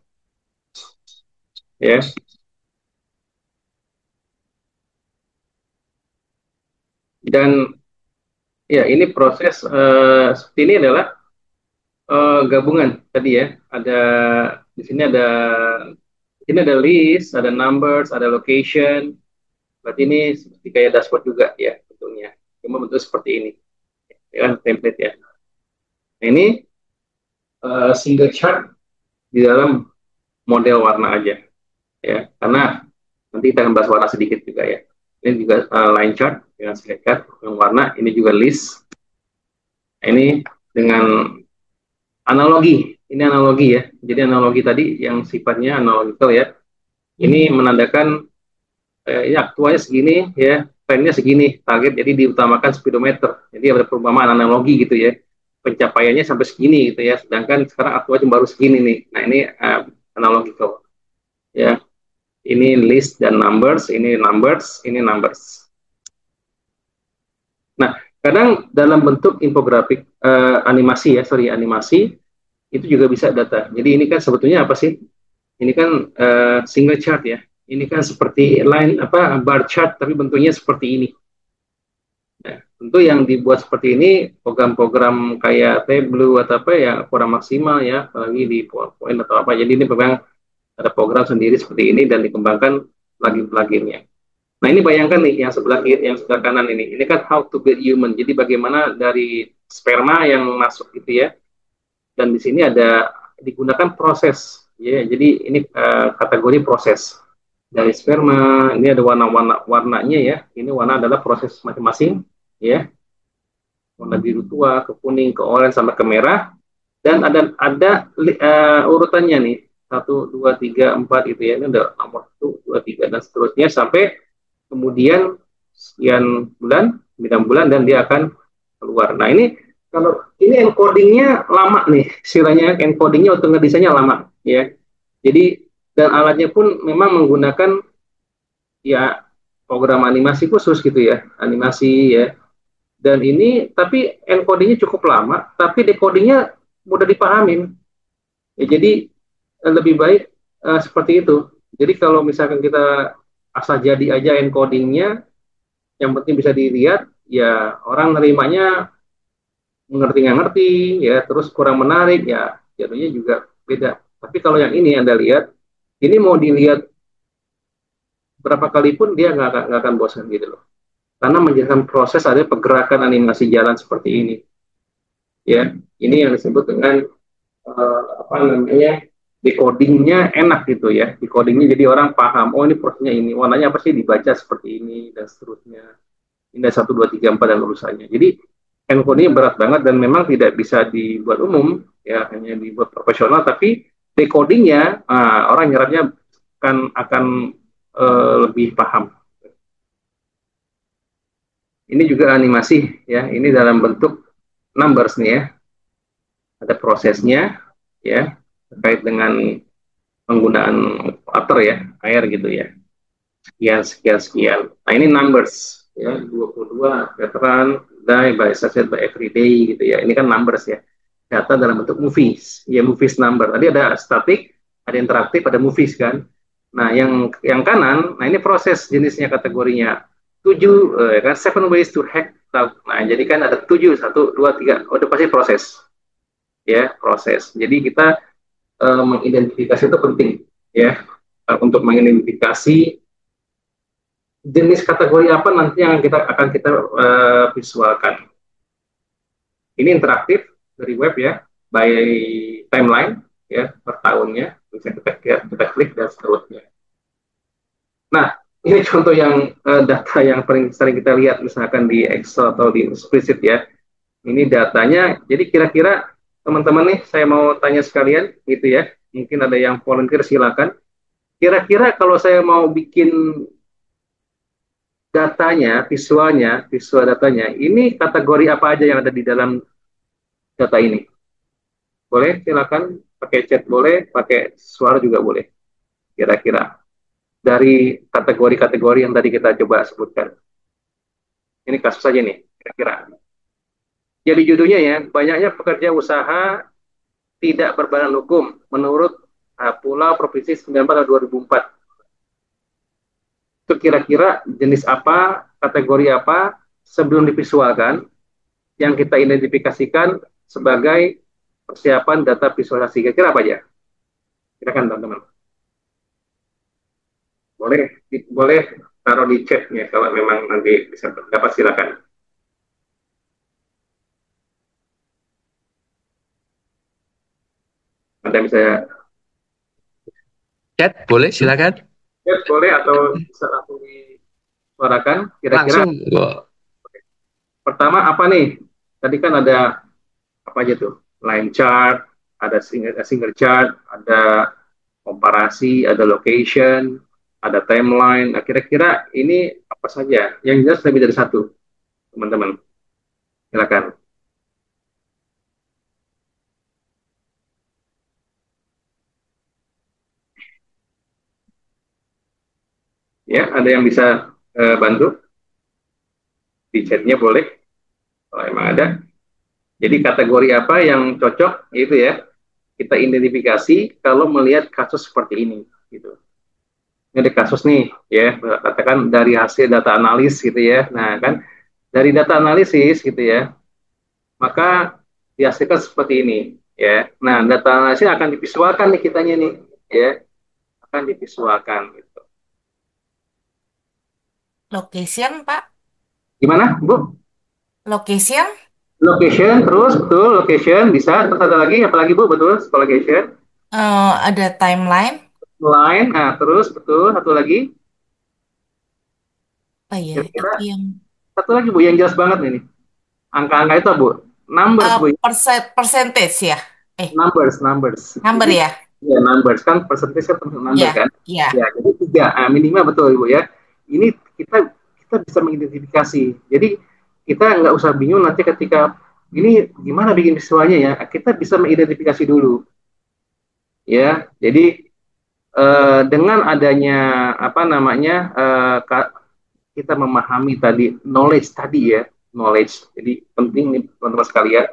S2: ya. Dan ya ini proses seperti ini adalah gabungan tadi ya. Ada di sini ada list, ada numbers, ada location. Berarti ini seperti kayak dashboard juga ya bentuknya. Cuma bentuk seperti ini. Ya kan template ya. Nah ini single chart di dalam model warna aja ya. Karena nanti kita akan bahas warna sedikit juga ya. Ini juga line chart dengan selekat yang warna. Ini juga list. Ini dengan analogi. Ini analogi ya. Jadi analogi tadi yang sifatnya analogical ya. Ini menandakan ini aktualnya segini ya, trennya segini, target. Jadi diutamakan speedometer. Jadi ada perumpamaan analogi gitu ya. pencapaiannya sampai segini gitu ya. Sedangkan sekarang aktualnya baru segini nih. Nah, ini analogical ya. Ini list dan numbers, ini numbers, ini numbers. Nah, kadang dalam bentuk infografik animasi ya, sorry animasi itu juga bisa data. Jadi ini kan sebetulnya apa sih? Ini kan single chart ya. Ini kan seperti line apa bar chart tapi bentuknya seperti ini. Nah, tentu yang dibuat seperti ini program-program kayak Tableau atau apa ya kurang maksimal ya, apalagi di PowerPoint atau apa. Jadi ini memang ada program sendiri seperti ini dan dikembangkan plugin-pluginnya. Nah ini bayangkan nih yang sebelah kanan ini. Ini kan how to get human. Jadi bagaimana dari sperma yang masuk gitu ya. Dan di sini ada digunakan proses. Ya, jadi ini kategori proses dari sperma. Ini ada warnanya ya. Ini warna adalah proses masing-masing ya. Warna biru tua, ke kuning, ke oranye sampai ke merah. Dan ada urutannya nih. 1, 2, 3, 4 gitu ya. Ini ada nomor 1, 2, 3 dan seterusnya sampai kemudian sekian bulan, 9 bulan dan dia akan keluar. Nah ini kalau ini encodingnya lama nih, istilahnya encodingnya untuk ngedesainnya lama ya. Jadi dan alatnya pun memang menggunakan ya program animasi khusus gitu ya, animasi ya. Dan ini tapi encodingnya cukup lama, tapi decodingnya mudah dipahamin. Ya, jadi lebih baik seperti itu. Jadi kalau misalkan kita asal jadi aja encodingnya, yang penting bisa dilihat, ya orang nerimanya mengerti nggak ngerti, ya terus kurang menarik, ya jadinya juga beda. Tapi kalau yang ini Anda lihat, ini mau dilihat berapa kali pun dia nggak akan bosan gitu loh. Karena menjelaskan proses ada pergerakan animasi jalan seperti ini. Ya, ini yang disebut dengan apa namanya decodingnya enak gitu ya. Decodingnya jadi orang paham. Oh ini prosesnya ini, warnanya apa sih dibaca seperti ini dan seterusnya. Ini 1, 2, 3, 4 dan urusannya. Jadi encodingnya berat banget dan memang tidak bisa dibuat umum ya hanya dibuat profesional tapi decodingnya orang nyerapnya akan lebih paham. Ini juga animasi ya, ini dalam bentuk numbers nih ya. Ada prosesnya ya terkait dengan penggunaan water ya, air gitu ya. Sekian sekian sekian. Nah, ini numbers ya, 22 veteran die by suicide by every day gitu ya. Ini kan numbers ya. Data dalam bentuk movies. Ya movies number. Tadi ada static, ada interaktif, ada movies kan. Nah, yang kanan, nah ini proses jenisnya kategorinya. 7 kan 7 ways to hack. Nah, jadi kan ada 7 1, 2, 3. Oh, itu pasti proses. Ya, proses. Jadi kita mengidentifikasi itu penting ya. Untuk mengidentifikasi jenis kategori apa nanti yang akan kita visualkan. Ini interaktif dari web ya, by timeline ya per tahunnya bisa kita klik dan seterusnya. Nah, ini contoh yang data yang paling sering kita lihat misalkan di Excel atau di spreadsheet ya. Ini datanya. Jadi kira-kira teman-teman nih saya mau tanya sekalian gitu ya. Mungkin ada yang volunteer silakan. Kira-kira kalau saya mau bikin datanya, visual datanya, ini kategori apa aja yang ada di dalam data ini? Boleh, silakan pakai chat boleh, pakai suara juga boleh. Kira-kira dari kategori-kategori yang tadi kita coba sebutkan. Ini kasus saja nih, kira-kira. Jadi judulnya ya, banyaknya pekerja usaha tidak berbadan hukum menurut Pulau Provinsi 94 tahun 2004. Itu kira-kira jenis apa, kategori apa sebelum divisualkan yang kita identifikasikan sebagai persiapan data visualisasi. Kira-kira apa aja? Silakan teman-teman. Boleh, boleh taruh di chatnya kalau memang nanti bisa dapat silakan. Anda bisa
S1: Chat boleh silakan.
S2: chat boleh atau bisa langsung disuarakan. Kira-kira
S1: Langsung.
S2: pertama apa nih? Tadi kan ada apa aja tuh? Line chart, ada single chart, ada komparasi, ada location, ada timeline. Nah, kira-kira ini apa saja? Yang jelas lebih dari satu, teman-teman. Silakan. Ya, ada yang bisa bantu di chatnya boleh, kalau emang ada. Jadi kategori apa yang cocok, itu ya, kita identifikasi kalau melihat kasus seperti ini, gitu. Ini ada kasus nih, ya, katakan dari hasil data analis, gitu ya. Nah, kan dari data analisis, gitu ya, maka dihasilkan seperti ini, ya. Nah, data analisis akan divisualkan nih kitanya nih, ya, akan divisualkan, gitu.
S4: Location, Pak.
S2: Gimana, Bu?
S4: Location.
S2: Location, terus betul, location bisa. Terus ada lagi, apa lagi Bu? Betul, location.
S4: Ada timeline.
S2: Line, nah terus betul, satu lagi.
S4: Apa ya?
S2: Kira-kira
S4: Itu yang
S2: satu lagi Bu, yang jelas banget ini. Angka-angka itu Bu, numbers Bu,
S4: percentage ya.
S2: numbers.
S4: Number
S2: Jadi
S4: ya.
S2: ya numbers kan percentage kan termasuk number
S4: Ya,
S2: kan.
S4: ya.
S2: Ya, jadi tiga, minimal betul Ibu ya. Ini kita kita bisa mengidentifikasi. Jadi kita nggak usah bingung nanti ketika ini gimana bikin visualnya ya. Kita bisa mengidentifikasi dulu ya. Jadi dengan adanya apa namanya kita memahami tadi knowledge tadi ya, knowledge. Jadi penting nih teman-teman sekalian.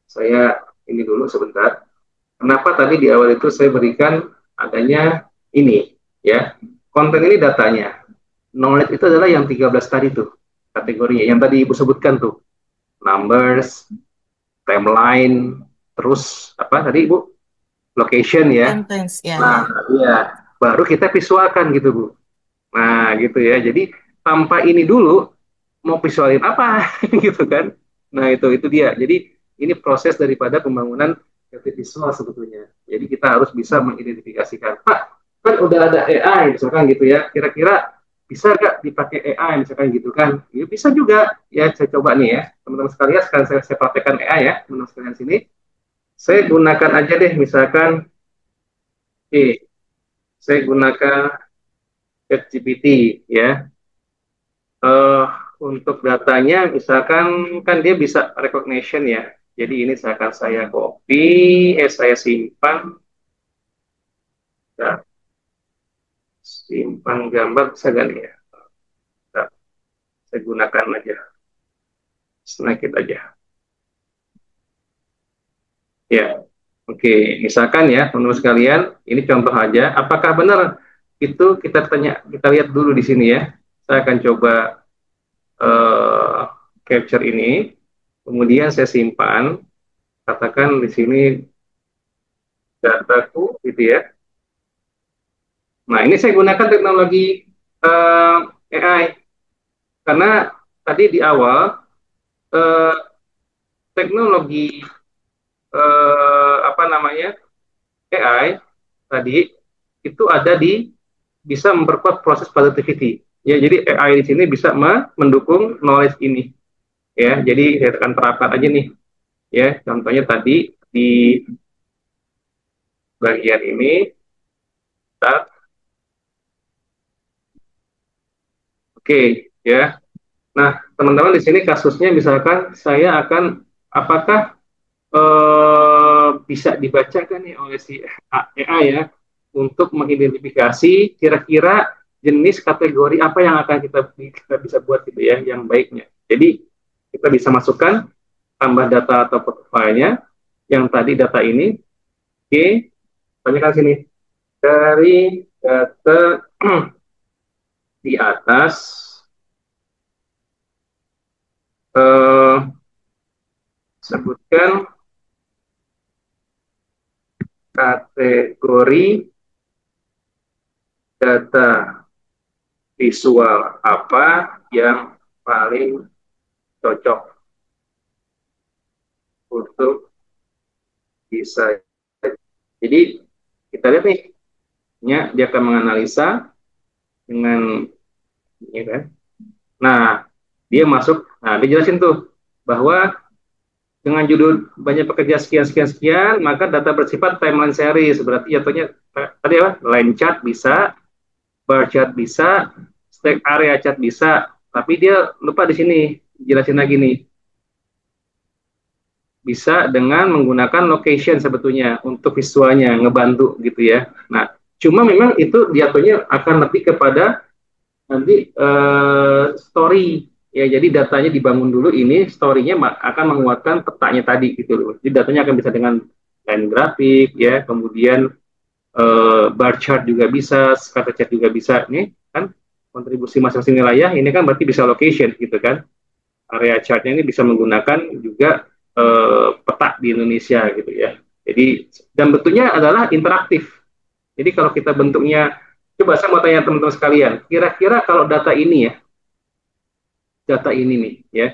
S2: Saya ini dulu sebentar. Kenapa tadi di awal itu saya berikan adanya ini ya. Konten ini datanya. Knowledge itu adalah yang 13 tadi tuh kategorinya. Yang tadi Ibu sebutkan tuh. Numbers, timeline, terus apa tadi Ibu? Location ya.
S4: Sentence ya,
S2: Nah,
S4: ya.
S2: iya. Baru kita visualkan gitu Bu. Nah, gitu ya. Jadi tanpa ini dulu mau visualin apa gitu kan. Nah, itu dia. Jadi ini proses daripada pembangunan kreatif visual sebetulnya. Jadi kita harus bisa mengidentifikasikan. Pak, kan udah ada AI misalkan gitu ya. Kira-kira bisa nggak dipakai AI misalkan gitu kan? Ya, bisa juga. Ya, saya coba nih ya. Teman-teman sekalian, sekarang saya praktekkan AI ya. Teman-teman sekalian sini. Saya gunakan aja deh misalkan, saya gunakan ChatGPT ya. uh, untuk datanya misalkan kan dia bisa recognition ya. Jadi ini akan saya copy, saya simpan, nah, simpan gambar bisa gak nih ya? Nah, saya gunakan aja, sedikit aja. Ya, oke. Misalkan ya teman-teman sekalian, ini contoh aja. Apakah benar itu kita lihat dulu di sini ya. Saya akan coba uh, capture ini, kemudian saya simpan. Katakan di sini dataku gitu ya. Nah, ini saya gunakan teknologi AI karena tadi di awal uh, teknologi apa namanya AI tadi itu ada di bisa memperkuat proses productivity. Ya, jadi AI di sini bisa mendukung knowledge ini. Ya, jadi saya akan terapkan aja nih. Ya, contohnya tadi di bagian ini. Oke, ya. Nah, teman-teman di sini kasusnya misalkan saya akan apakah bisa dibacakan nih oleh si AI ya untuk mengidentifikasi kira-kira jenis kategori apa yang akan kita bisa buat gitu ya yang baiknya. Jadi kita bisa masukkan tambah data atau filenya yang tadi data ini. Oke, tanyakan sini dari data di atas eh, sebutkan kategori data visual apa yang paling cocok untuk bisa. Jadi kita lihat nih, dia akan menganalisa dengan ini kan. Nah, dia masuk, nah dia jelasin tuh bahwa dengan judul banyak pekerja sekian sekian sekian, maka data bersifat timeline series. Berarti jatuhnya tadi apa? Line chart bisa, bar chart bisa, stack area chart bisa, tapi dia lupa di sini jelasin lagi nih bisa dengan menggunakan location sebetulnya untuk visualnya ngebantu gitu ya. Nah, cuma memang itu jatuhnya akan lebih kepada nanti story ya, jadi datanya dibangun dulu, ini story-nya akan menguatkan petanya tadi gitu loh. Jadi datanya akan bisa dengan line grafik ya, kemudian bar chart juga bisa, scatter chart juga bisa. Nih kan kontribusi masing-masing wilayah ini kan berarti bisa location gitu kan. Area chartnya ini bisa menggunakan juga peta di Indonesia gitu ya. Jadi dan bentuknya adalah interaktif. Jadi kalau kita bentuknya, coba saya mau tanya teman-teman sekalian, kira-kira kalau data ini nih ya,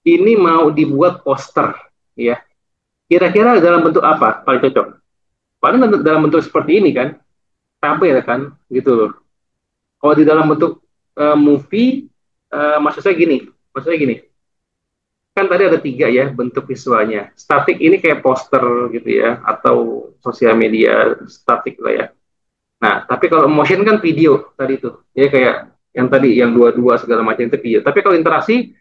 S2: ini mau dibuat poster ya, kira-kira dalam bentuk apa paling cocok? Paling dalam bentuk seperti ini kan, tabel kan, gitu loh. Kalau di dalam bentuk movie, maksud saya gini, kan tadi ada 3 ya bentuk visualnya. Statik ini kayak poster gitu ya, atau sosial media statik lah ya. Nah, tapi kalau motion kan video tadi tuh, ya kayak yang tadi yang dua-dua segala macam itu video. Tapi kalau interaksi,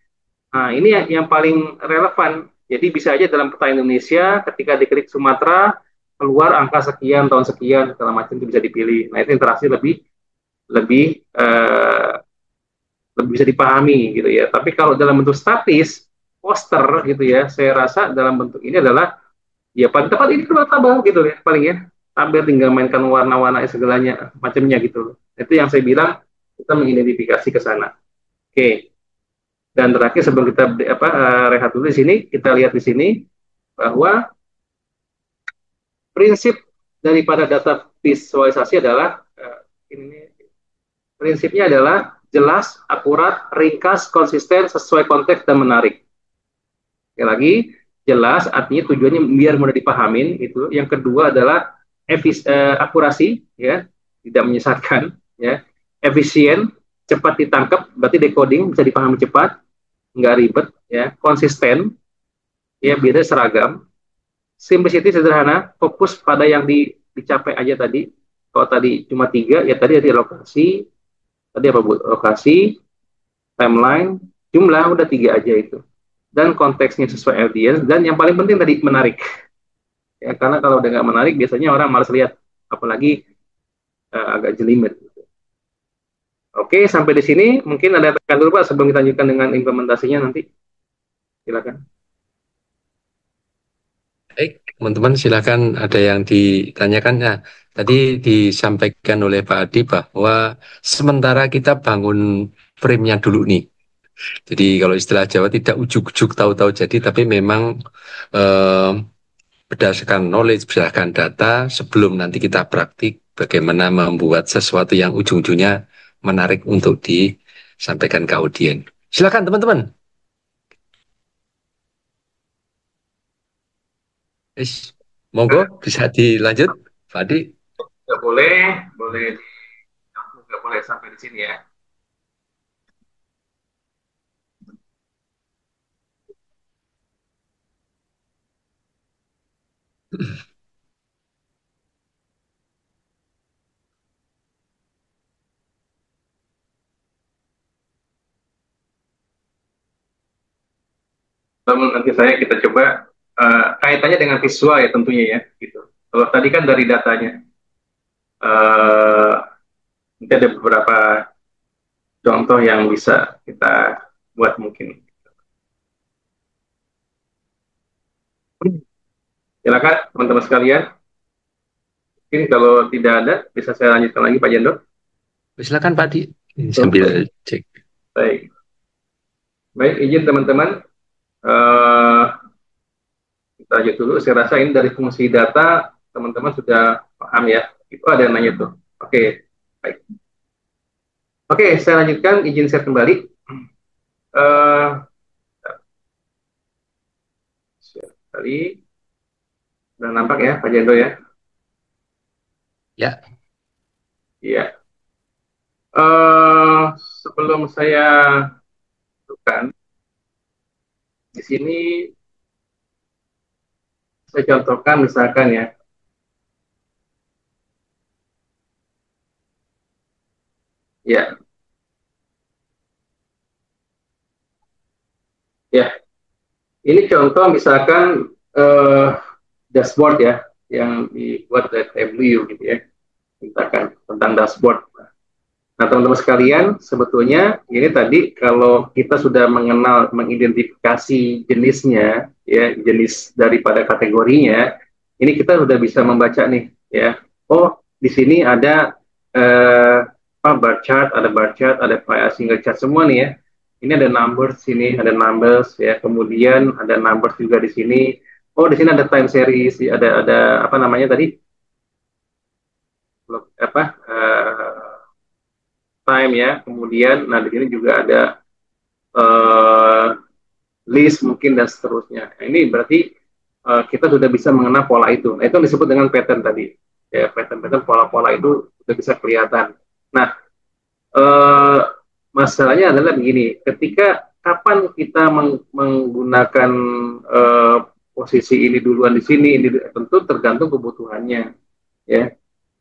S2: nah ini yang paling relevan. Jadi bisa aja dalam peta Indonesia, ketika diklik Sumatera, keluar angka sekian, tahun sekian, segala macam itu bisa dipilih. Nah itu interaksi lebih lebih eh, lebih bisa dipahami gitu ya. Tapi kalau dalam bentuk statis, poster gitu ya, saya rasa dalam bentuk ini adalah ya paling tepat ini keluar tabel gitu ya, paling ya. Tabel tinggal mainkan warna-warna segalanya macamnya gitu. Itu yang saya bilang kita mengidentifikasi ke sana. Oke. Dan terakhir sebelum kita rehat dulu di sini, kita lihat di sini bahwa prinsip daripada data visualisasi adalah ini prinsipnya adalah jelas, akurat, ringkas, konsisten, sesuai konteks dan menarik. Sekali lagi, jelas artinya tujuannya biar mudah dipahamin itu. Yang kedua adalah akurasi ya, tidak menyesatkan ya. Efisien, cepat ditangkap, berarti decoding bisa dipahami cepat, nggak ribet ya. Konsisten ya, biar seragam. Simplicity, sederhana, fokus pada yang dicapai aja tadi. Kalau tadi cuma 3 ya, tadi ada lokasi, tadi apa bu? Lokasi, timeline, jumlah, udah 3 aja itu. Dan konteksnya sesuai audience, dan yang paling penting tadi menarik ya, karena kalau udah nggak menarik biasanya orang malas lihat, apalagi agak jelimet. Oke, sampai di sini mungkin ada tekan dulu Pak sebelum kita lanjutkan dengan implementasinya nanti, silakan.
S1: Baik, teman-teman silakan ada yang ditanyakan. Nah, tadi disampaikan oleh Pak Adi bahwa sementara kita bangun frame-nya dulu nih. Jadi kalau istilah Jawa tidak ujuk-ujuk tahu-tahu jadi, tapi memang eh, berdasarkan knowledge, berdasarkan data, sebelum nanti kita praktik bagaimana membuat sesuatu yang ujung-ujungnya menarik untuk disampaikan ke audiens. Silakan teman-teman. Monggo bisa dilanjut, Pak Adi.
S2: Nggak boleh, nggak boleh sampai di sini ya. Namun nanti kita coba kaitannya dengan visual ya tentunya ya gitu. Kalau tadi kan dari datanya, nanti ada beberapa contoh yang bisa kita buat mungkin. Silakan teman-teman sekalian. Mungkin kalau tidak ada bisa saya lanjutkan lagi Pak Jendo.
S1: Silakan Pak Adi. Sambil cek.
S2: Baik, izin teman-teman. Kita lanjut dulu. Saya rasa ini dari fungsi data teman-teman sudah paham ya. Itu ada yang nanya tuh. Oke, baik. Oke, saya lanjutkan. Izin share kembali. Share kembali. Sudah nampak ya, Pak Jendo ya?
S1: Ya.
S2: Iya. Sebelum saya tunjukkan di sini, saya contohkan misalkan ya. Ya. Ya. Ini contoh misalkan dashboard ya, yang dibuat dari TabView gitu ya. Misalkan tentang dashboard. Nah, teman-teman sekalian, sebetulnya ini tadi kalau kita sudah mengenal, mengidentifikasi jenisnya, ya, jenis daripada kategorinya, ini kita sudah bisa membaca nih, ya. Oh, di sini ada bar chart, ada single chart semua nih ya. Ini ada numbers sini, ada numbers ya. Kemudian ada numbers juga di sini. Oh, di sini ada time series, ada apa namanya tadi? Apa? Time ya. Kemudian, nah di sini juga ada uh, list mungkin dan seterusnya. Nah, ini berarti kita sudah bisa mengenal pola itu. Nah, itu disebut dengan pattern tadi. Ya, pattern-pattern pola-pola itu sudah bisa kelihatan. Nah, masalahnya adalah begini, ketika kapan kita menggunakan posisi ini duluan di sini, ini tentu tergantung kebutuhannya, ya,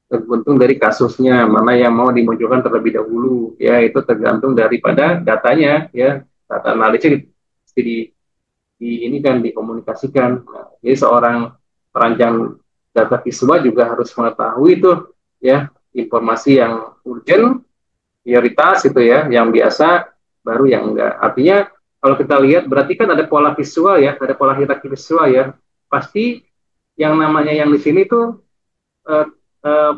S2: tergantung dari kasusnya, mana yang mau dimunculkan terlebih dahulu, ya, itu tergantung daripada datanya, ya, data analisnya ini kan dikomunikasikan. Nah, jadi seorang perancang data visual juga harus mengetahui itu, ya, informasi yang urgent, prioritas itu ya, yang biasa, baru yang enggak. Artinya kalau kita lihat berarti kan ada pola visual ya, ada pola hierarki visual ya. Pasti yang namanya yang di sini tuh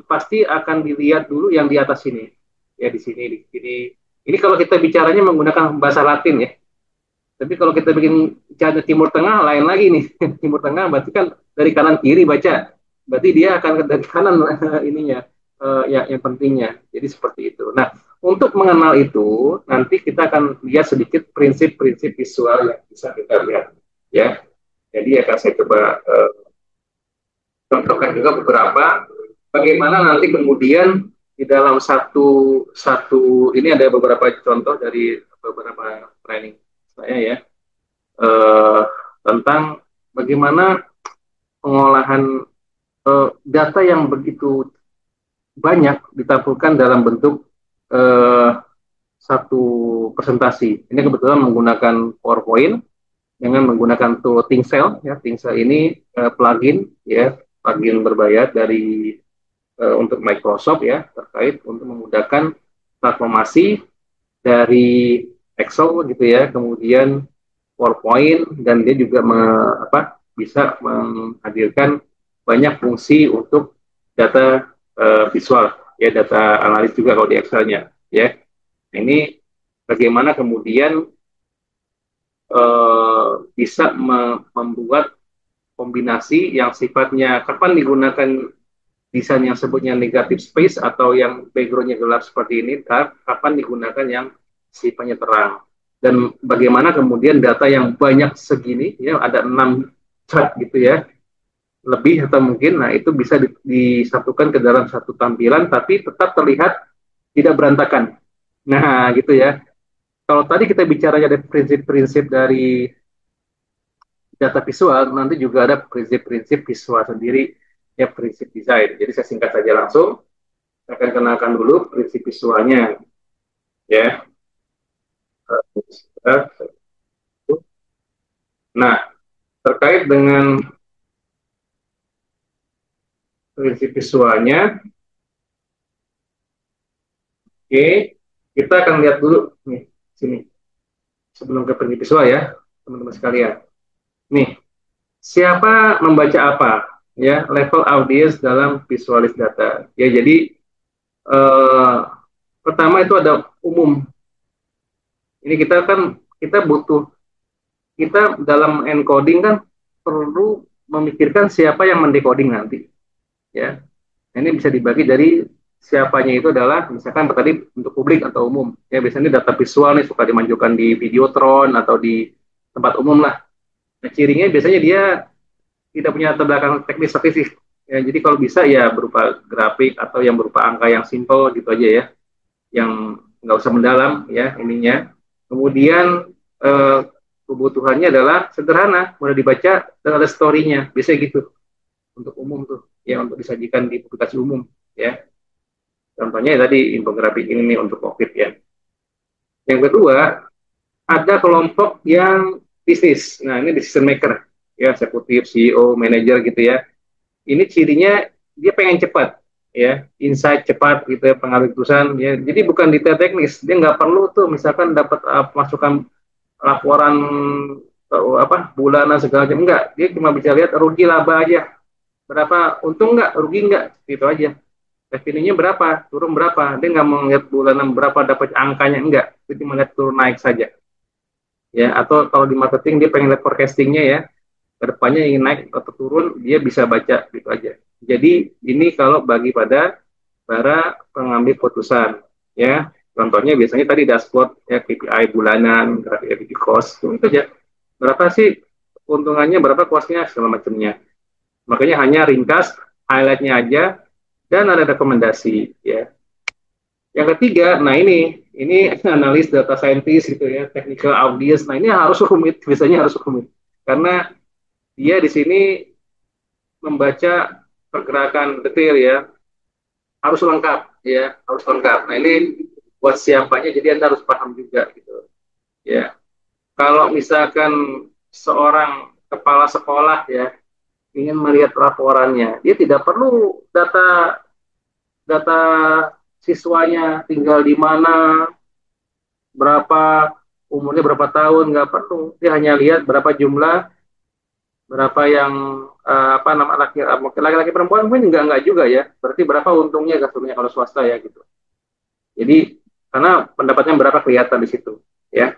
S2: pasti akan dilihat dulu yang di atas sini. Ya di sini, di sini. Ini kalau kita bicaranya menggunakan bahasa Latin ya. Tapi kalau kita bikin bicara Timur Tengah lain lagi nih. Timur Tengah berarti kan dari kanan kiri baca. Berarti dia akan dari kanan ininya yang pentingnya. Jadi seperti itu. Nah, untuk mengenal itu nanti kita akan lihat sedikit prinsip-prinsip visual yang bisa kita lihat ya. Jadi akan saya coba contohkan juga beberapa bagaimana nanti kemudian di dalam satu ini ada beberapa contoh dari beberapa training saya ya tentang bagaimana pengolahan data yang begitu banyak ditampilkan dalam bentuk satu presentasi. Ini kebetulan menggunakan PowerPoint dengan menggunakan tool ThinkCell ya. ThinkCell ini plugin ya, plugin berbayar dari untuk Microsoft ya, terkait untuk memudahkan transformasi dari Excel gitu ya, kemudian PowerPoint, dan dia juga bisa menghadirkan banyak fungsi untuk data visual ya, data analis juga kalau di Excel-nya ya. Ini bagaimana kemudian bisa membuat kombinasi yang sifatnya kapan digunakan desain yang sebutnya negative space atau yang backgroundnya gelap seperti ini, kapan digunakan yang sifatnya terang, dan bagaimana kemudian data yang banyak segini ya, ada 6 chart gitu ya, lebih atau mungkin, nah itu bisa disatukan ke dalam satu tampilan tapi tetap terlihat tidak berantakan. Nah gitu ya. Kalau tadi kita bicara ada prinsip-prinsip dari data visual, nanti juga ada prinsip-prinsip visual sendiri ya, prinsip desain. Jadi saya singkat saja langsung, saya akan kenalkan dulu prinsip visualnya ya. Nah, terkait dengan prinsip visualnya, oke, kita akan lihat dulu nih sini sebelum ke prinsip visual ya, teman-teman sekalian. Nih, siapa membaca apa ya, level audience dalam visualis data ya. Jadi pertama itu ada umum. Ini kita butuh, kita dalam encoding kan perlu memikirkan siapa yang mendecoding nanti ya. Nah, ini bisa dibagi dari siapanya itu adalah misalkan tadi untuk publik atau umum ya, biasanya data visual nih suka dimajukan di Videotron atau di tempat umum lah. Nah, cirinya biasanya dia tidak punya latar belakang teknis statistik ya, jadi kalau bisa ya berupa grafik atau yang berupa angka yang simple gitu aja ya, yang nggak usah mendalam ya ininya. Kemudian kebutuhannya adalah sederhana, mudah dibaca, dan ada story-nya. Biasanya gitu untuk umum tuh, ya, untuk disajikan di publikasi umum ya. Contohnya tadi infografik ini nih untuk COVID ya. Yang kedua, ada kelompok yang bisnis. Nah, ini decision maker ya, eksekutif, CEO, manajer gitu ya. Ini cirinya dia pengen cepat. ya, insight cepat gitu ya, pengambil keputusan ya. Jadi bukan detail teknis, dia nggak perlu tuh misalkan dapat masukan laporan apa bulanan segala macam, enggak, dia cuma bisa lihat rugi laba aja, berapa untung nggak, rugi nggak, gitu aja. Revenue-nya berapa, turun berapa, dia nggak mau lihat bulanan berapa dapat angkanya, enggak, dia cuma lihat turun naik saja ya. Atau kalau di marketing dia pengen lihat forecastingnya ya, kedepannya ingin naik atau turun, dia bisa baca gitu aja. Jadi ini kalau bagi pada para pengambil keputusan ya. Contohnya biasanya tadi dashboard ya, KPI bulanan, grafik equity cost, itu aja. Berapa sih keuntungannya, berapa cost-nya, segala macamnya. Makanya hanya ringkas, highlight-nya aja, dan ada rekomendasi ya. Yang ketiga, nah ini analis data scientist gitu ya, technical audience. Nah ini harus rumit, biasanya harus rumit karena dia di sini membaca pergerakan detail ya, harus lengkap ya, harus lengkap. Nah ini buat siapanya, jadi Anda harus paham juga gitu ya. Kalau misalkan seorang kepala sekolah ya ingin melihat laporannya, dia tidak perlu data data siswanya tinggal di mana, berapa umurnya, berapa tahun, nggak perlu. Dia hanya lihat berapa jumlah, berapa yang apa nama laki-laki perempuan mungkin nggak juga ya. Berarti berapa untungnya kasurnya kalau swasta ya gitu. Jadi karena pendapatnya berapa kelihatan di situ ya.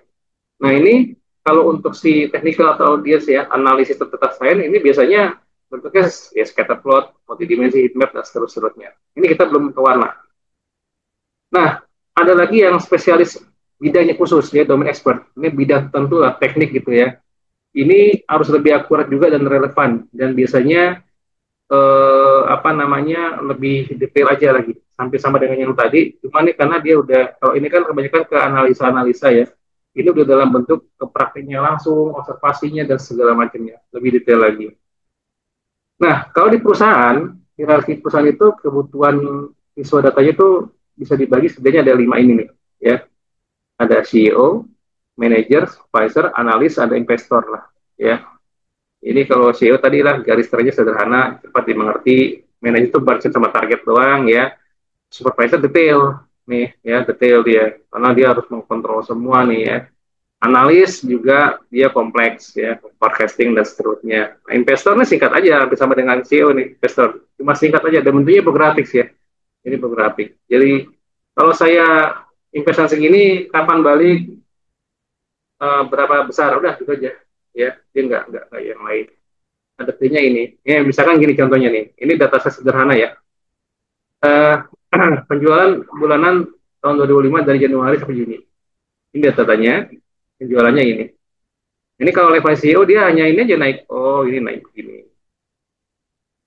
S2: Nah ini kalau untuk si technical atau audience ya, analisis data science ini biasanya bentuknya ya scatter plot, multidimensi heat map dan seterusnya. Ini kita belum ke warna. Nah, ada lagi yang spesialis bidangnya khusus ya, domain expert. Ini bidang tentu lah, teknik gitu ya. Ini harus lebih akurat juga dan relevan, dan biasanya apa namanya lebih detail aja lagi, sampai sama dengan yang tadi. Cuma nih karena dia udah, kalau ini kan kebanyakan ke analisa-analisa ya, ini udah dalam bentuk ke praktiknya langsung, observasinya dan segala macamnya, lebih detail lagi. Nah, kalau di perusahaan, hierarki perusahaan itu kebutuhan visual datanya itu bisa dibagi setidaknya ada 5 ini nih, ya. Ada CEO, manager, supervisor, analis, ada investor lah, ya. Ini kalau CEO tadi lah garis terangnya sederhana, cepat dimengerti. Manager itu budget sama target doang, ya. Supervisor detail, nih, ya detail dia, karena dia harus mengkontrol semua nih, ya. Analis juga dia kompleks ya, forecasting dan seterusnya. Nah, investor nih singkat aja, bersama dengan CEO nih, investor. Cuma singkat aja, dan bentuknya infografik ya. Ini infografik. Jadi kalau saya investasi segini, kapan balik, berapa besar, udah gitu aja. Ya, dia nggak yang lain. Nah, detailnya ini. Ya, misalkan gini contohnya nih. Ini data saya sederhana ya. Penjualan bulanan tahun 2005 dari Januari sampai Juni. Ini datanya, penjualannya ini. Ini kalau level CEO dia hanya ini aja naik. Oh, ini naik begini.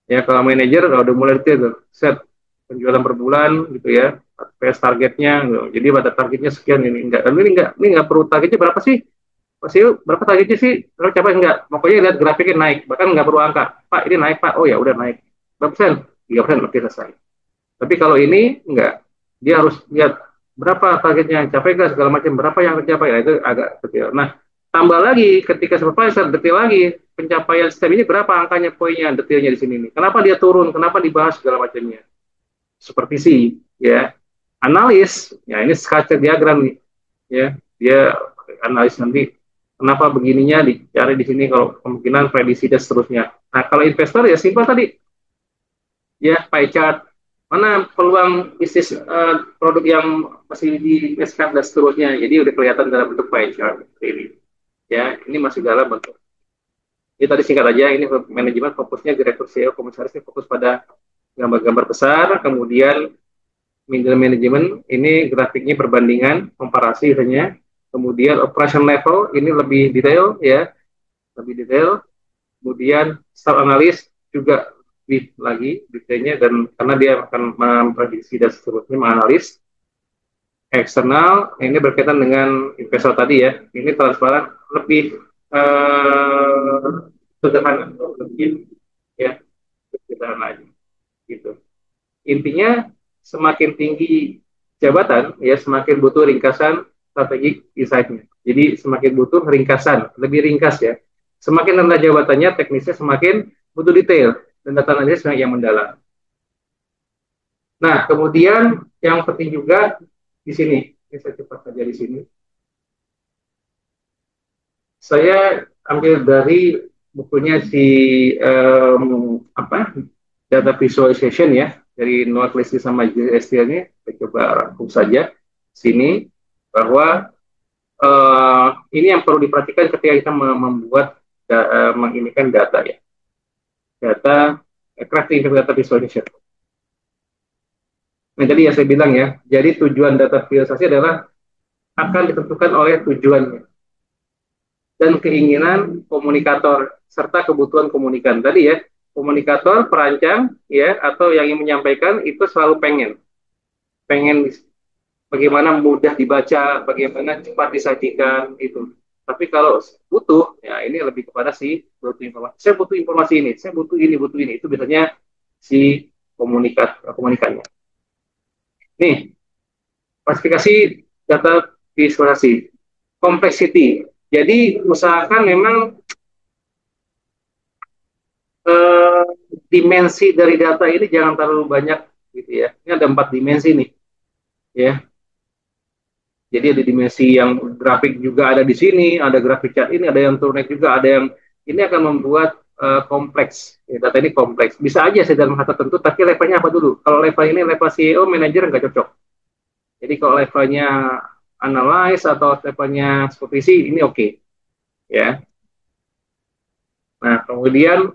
S2: Ya, kalau manajer udah mulai itu set penjualan per bulan gitu ya. PS targetnya gitu. Jadi pada targetnya sekian, ini enggak. Dan ini enggak perlu targetnya berapa sih? Pak CEO berapa targetnya sih? Kalau capai enggak. Pokoknya lihat grafiknya naik, bahkan enggak perlu angka. Pak, ini naik, Pak. Oh ya, udah naik. Berapa persen? 3%, oke selesai. Tapi kalau ini enggak. Dia harus lihat berapa targetnya, capai enggak segala macam, berapa yang tercapai. Nah, itu agak detail. Nah, tambah lagi ketika supervisor detail lagi pencapaian sistem ini berapa angkanya, poinnya, detailnya di sini nih. Kenapa dia turun? Kenapa dibahas segala macamnya? Supervisi, ya. Analis, ya ini scatter diagram nih, ya. Dia analis nanti kenapa begininya dicari di sini, kalau kemungkinan prediksi dan seterusnya. Nah, kalau investor ya simpel tadi, ya pie chart. Mana peluang bisnis produk yang masih di-investkan dan seterusnya. Jadi udah kelihatan dalam bentuk pie chart ini. Ya, ini masih dalam bentuk. Ini tadi singkat aja, ini manajemen fokusnya direktur CEO komisaris ini fokus pada gambar-gambar besar, kemudian middle management ini grafiknya perbandingan, komparasi hanya, kemudian operation level ini lebih detail ya, lebih detail, kemudian staff analis juga lebih lagi detailnya, dan karena dia akan memprediksi dan seterusnya, menganalisis. Eksternal ini berkaitan dengan investor tadi ya, ini transparan, lebih sederhana, lebih ya sederhana aja gitu. Intinya semakin tinggi jabatan ya semakin butuh ringkasan strategik insight-nya. Jadi semakin butuh ringkasan, lebih ringkas ya. Semakin rendah jabatannya teknisnya semakin butuh detail dan data analisis yang mendalam. Nah, kemudian yang penting juga di sini, ini saya cepat saja di sini. Saya ambil dari bukunya si data visualization ya, dari Noah Klesi sama JST ini. Saya coba rangkum saja sini bahwa ini yang perlu diperhatikan ketika kita membuat menginikan data ya, data crafting data visualization. Nah, jadi ya saya bilang ya, jadi tujuan data visualisasi adalah akan ditentukan oleh tujuannya dan keinginan komunikator serta kebutuhan komunikan. Tadi ya, komunikator, perancang ya atau yang ingin menyampaikan itu selalu pengen bagaimana mudah dibaca, bagaimana cepat disajikan itu. Tapi kalau butuh, ya ini lebih kepada si butuh informasi. Saya butuh informasi ini, saya butuh ini, butuh ini. Itu biasanya si komunikannya. Nih, klasifikasi data visualisasi, complexity. Jadi usahakan memang eh, dimensi dari data ini jangan terlalu banyak gitu ya. Ini ada 4 dimensi nih, ya. Jadi ada dimensi yang grafik juga ada di sini, ada grafik chart ini, ada yang turnek juga, ada yang ini akan membuat kompleks. Ya, data ini kompleks. Bisa aja sih dalam hal tertentu, tapi levelnya apa dulu? Kalau level ini level CEO, manajer nggak cocok. Jadi kalau levelnya analyze atau levelnya supervisi, ini oke. Ya. Nah, kemudian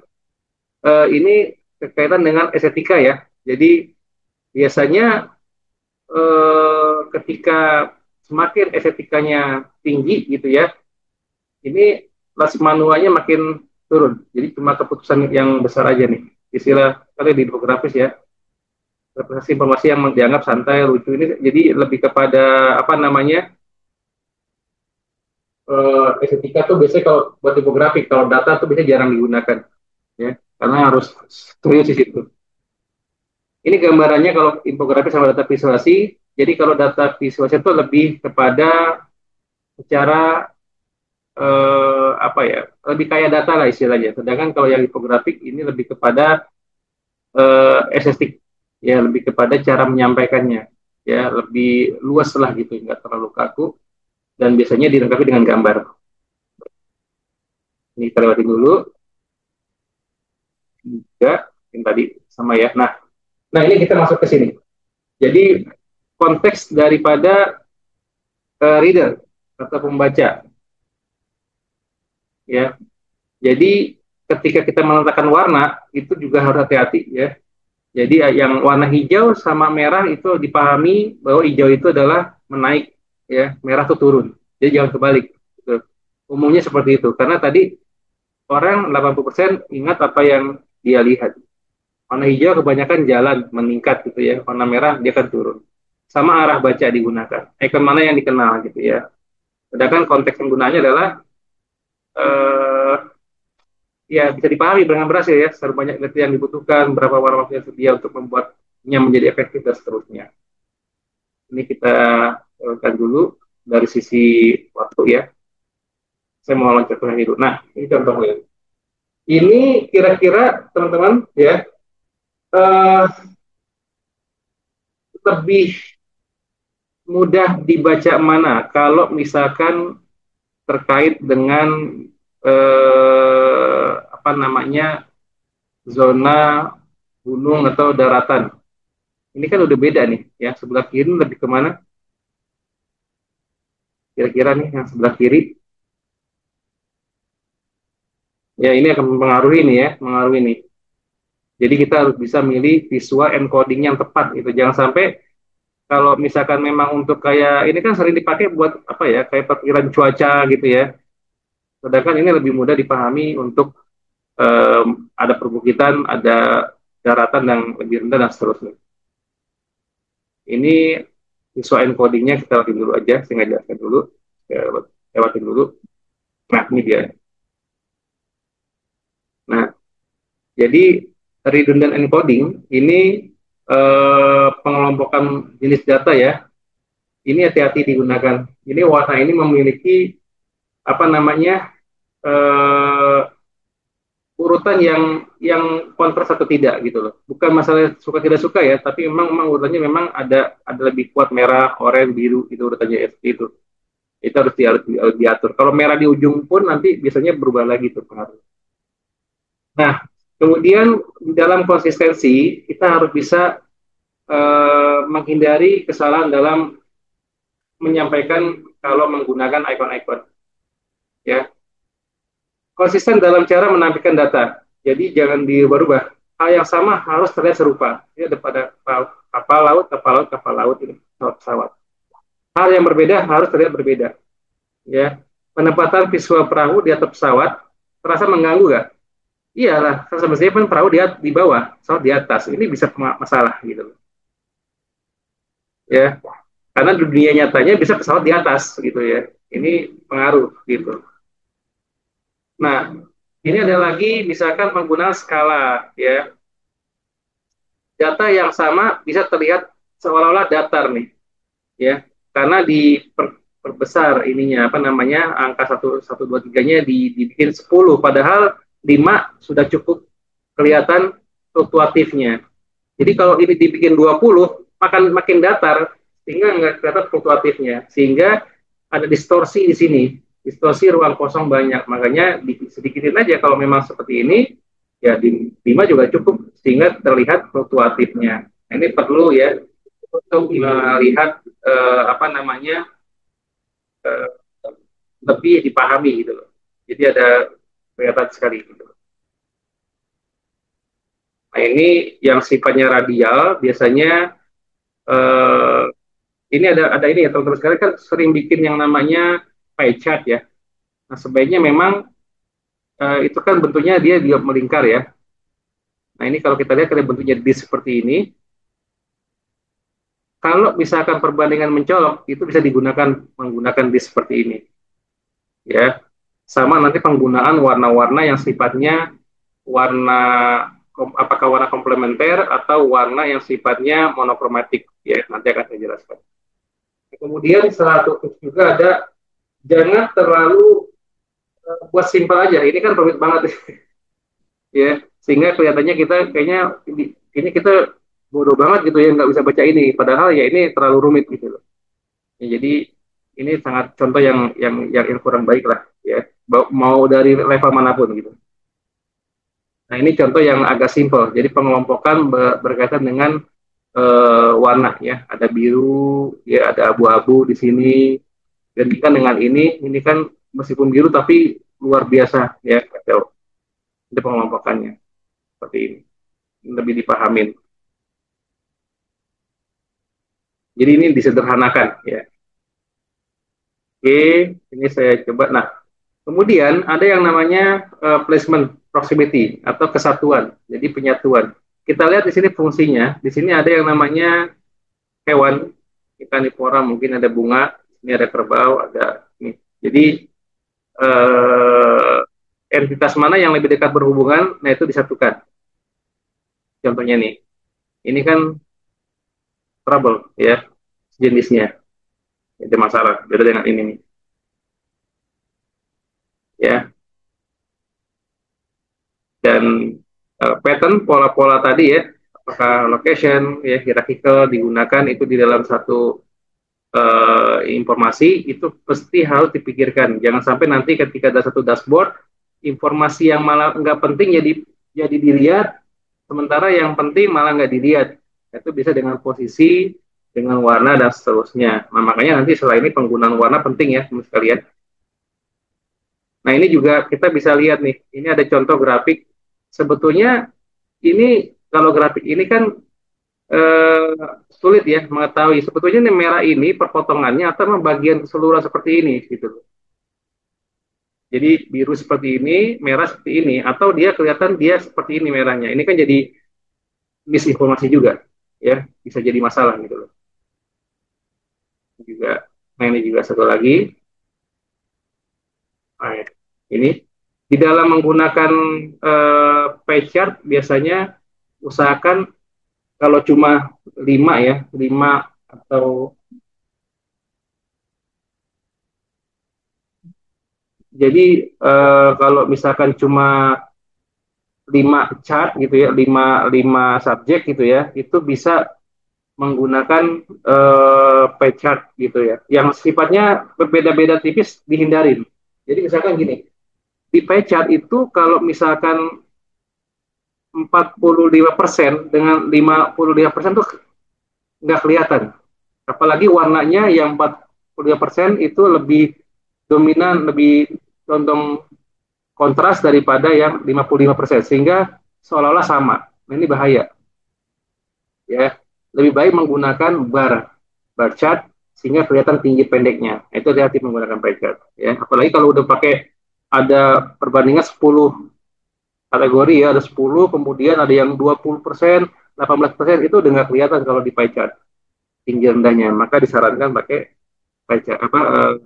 S2: ini berkaitan dengan estetika ya. Jadi biasanya ketika semakin estetikanya tinggi gitu ya, ini kelas manualnya makin turun. Jadi cuma keputusan yang besar aja nih. Istilah kali di infografis ya, representasi informasi yang dianggap santai, lucu ini jadi lebih kepada apa namanya estetika tuh biasanya kalau buat infografik, kalau data tuh biasanya jarang digunakan ya, karena harus serius di situ. Ini gambarannya kalau infografis sama data visualisasi. Jadi kalau data visualisasi itu lebih kepada secara apa ya, lebih kaya data lah istilahnya. Sedangkan kalau yang infografik ini lebih kepada estetik, ya lebih kepada cara menyampaikannya, ya lebih luas lah gitu, nggak terlalu kaku dan biasanya dilengkapi dengan gambar. Ini kita lewati dulu, juga yang tadi sama ya. Nah ini kita masuk ke sini. Jadi konteks daripada reader atau pembaca, ya. Jadi ketika kita meletakkan warna itu juga harus hati-hati ya. Jadi yang warna hijau sama merah itu dipahami bahwa hijau itu adalah menaik, ya, merah itu turun. Jadi jangan kebalik. Gitu. Umumnya seperti itu. Karena tadi orang 80% ingat apa yang dia lihat. Warna hijau kebanyakan jalan meningkat gitu ya. Warna merah dia akan turun. Sama arah baca digunakan. Icon mana yang dikenal gitu ya. Sedangkan konteks penggunaannya adalah eh, ya bisa dipahami dengan berhasil ya. Seberapa banyak data yang dibutuhkan, berapa warna waktu yang sedia untuk membuatnya menjadi efektif dan seterusnya. Ini kita lakukan dulu dari sisi waktu ya. Saya mau loncat ke dulu. Nah, ini contohnya. Ini kira-kira teman-teman ya eh, lebih mudah dibaca mana kalau misalkan terkait dengan apa namanya zona gunung atau daratan. Ini kan udah beda nih ya. Sebelah kiri lebih kemana? Kira-kira nih yang sebelah kiri. Ya ini akan mempengaruhi nih ya, mengaruhi nih. Jadi kita harus bisa milih visual encoding yang tepat gitu. Jangan sampai kalau misalkan memang untuk kayak ini kan sering dipakai buat apa ya, kayak perkiraan cuaca gitu ya. Sedangkan ini lebih mudah dipahami untuk ada perbukitan, ada daratan yang lebih rendah dan seterusnya. Ini visual encodingnya kita lewatin dulu aja, saya jelaskan dulu, lewatin dulu. Nah ini dia. Nah jadi redundant encoding ini pengelompokan jenis data ya. Ini hati-hati digunakan. Ini warna ini memiliki apa namanya urutan urutan yang kontras atau tidak gitu loh. Bukan masalah suka tidak suka ya, tapi memang urutannya memang ada lebih kuat merah, oranye, biru itu urutannya seperti itu. Itu harus diatur. Kalau merah di ujung pun nanti biasanya berubah lagi tuh pengaruh. Nah, kemudian di dalam konsistensi kita harus bisa menghindari kesalahan dalam menyampaikan kalau menggunakan icon-icon. Ya, konsisten dalam cara menampilkan data. Jadi jangan diubah-ubah. Hal yang sama harus terlihat serupa. Ini ada pada kapal laut ini pesawat. Hal yang berbeda harus terlihat berbeda. Ya, penempatan visual perahu di atas pesawat terasa mengganggu nggak? Iyalah, kan semestinya kan perahu di bawah, pesawat di atas. Ini bisa masalah gitu. Ya, karena di dunia nyatanya bisa pesawat di atas gitu ya. Ini pengaruh gitu. Nah, ini ada lagi misalkan menggunakan skala ya. Data yang sama bisa terlihat seolah-olah datar nih ya. Karena perbesar ininya apa namanya angka 1 1 2 3-nya dibikin 10 padahal 5 sudah cukup kelihatan fluktuatifnya. Jadi kalau ini dibikin 20 makin datar sehingga nggak kelihatan fluktuatifnya sehingga ada distorsi di sini, distorsi ruang kosong banyak, makanya sedikitin aja kalau memang seperti ini ya di 5 juga cukup sehingga terlihat fluktuatifnya. Nah, ini perlu ya untuk melihat apa namanya eh, lebih dipahami gitu loh. Jadi ada kelihatan sekali gitu. Nah ini yang sifatnya radial biasanya eh, ini ada ini ya teman-teman sekalian kan sering bikin yang namanya pie chart ya. Nah sebaiknya memang itu kan bentuknya dia melingkar ya. Nah ini kalau kita lihat ada bentuknya disk seperti ini. Kalau misalkan perbandingan mencolok itu bisa digunakan menggunakan disk seperti ini ya. Sama nanti penggunaan warna-warna yang sifatnya warna apakah warna komplementer atau warna yang sifatnya monokromatik ya nanti akan saya jelaskan. Kemudian satu tips juga ada jangan terlalu buat simpel aja. Ini kan rumit banget ya. Sehingga kelihatannya kita kayaknya ini kita bodoh banget gitu ya nggak bisa baca ini. Padahal ya ini terlalu rumit gitu loh. Ya, jadi ini sangat contoh yang kurang baik lah ya. Mau dari level manapun gitu. Nah ini contoh yang agak simpel. Jadi pengelompokan berkaitan dengan warna ya. Ada biru, ya ada abu-abu di sini. Dan kan dengan ini kan meskipun biru tapi luar biasa ya kacau. Itu pengelompokannya seperti ini. Lebih dipahamin. Jadi ini disederhanakan ya. Oke, ini saya coba. Nah, kemudian ada yang namanya placement proximity atau kesatuan. Jadi penyatuan. Kita lihat di sini fungsinya. Di sini ada yang namanya hewan, Ikanipora, mungkin ada bunga, ini ada kerbau, ada ini. Jadi entitas mana yang lebih dekat berhubungan, nah itu disatukan. Contohnya nih, ini kan trouble ya jenisnya, itu masalah. Beda dengan ini nih, ya. Dan pattern pola-pola tadi ya, apakah location, ya hierarchical digunakan itu di dalam satu informasi itu pasti harus dipikirkan. Jangan sampai nanti ketika ada satu dashboard, informasi yang malah nggak penting jadi dilihat, sementara yang penting malah nggak dilihat. Itu bisa dengan posisi, dengan warna dan seterusnya. Nah makanya nanti setelah ini penggunaan warna penting ya teman sekalian. Nah ini juga kita bisa lihat nih, ini ada contoh grafik. Sebetulnya ini kalau grafik ini kan sulit ya mengetahui sebetulnya ini merah ini perpotongannya atau bagian keseluruhan seperti ini gitu. Jadi biru seperti ini, merah seperti ini, atau dia kelihatan dia seperti ini merahnya. Ini kan jadi misinformasi juga, ya bisa jadi masalah gitu loh. Juga, nah ini juga satu lagi. Nah, ini di dalam menggunakan pie chart biasanya usahakan kalau cuma 5 ya, 5 atau jadi kalau misalkan cuma 5 chart gitu ya, 5 subjek gitu ya, itu bisa menggunakan pie chart gitu ya, yang sifatnya berbeda-beda tipis dihindarin. Jadi misalkan gini, di pie chart itu kalau misalkan 45% dengan 55% tuh nggak kelihatan. Apalagi warnanya yang 45% itu lebih dominan, lebih condong kontras daripada yang 55%, sehingga seolah-olah sama. Nah, ini bahaya ya. Lebih baik menggunakan bar chart sehingga kelihatan tinggi pendeknya. Itu hati-hati menggunakan pie chart ya. Apalagi kalau udah pakai ada perbandingan 10 kategori ya, ada 10, kemudian ada yang 20%, 18%, itu udah nggak kelihatan kalau di pie chart tinggi rendahnya. Maka disarankan pakai pie chart,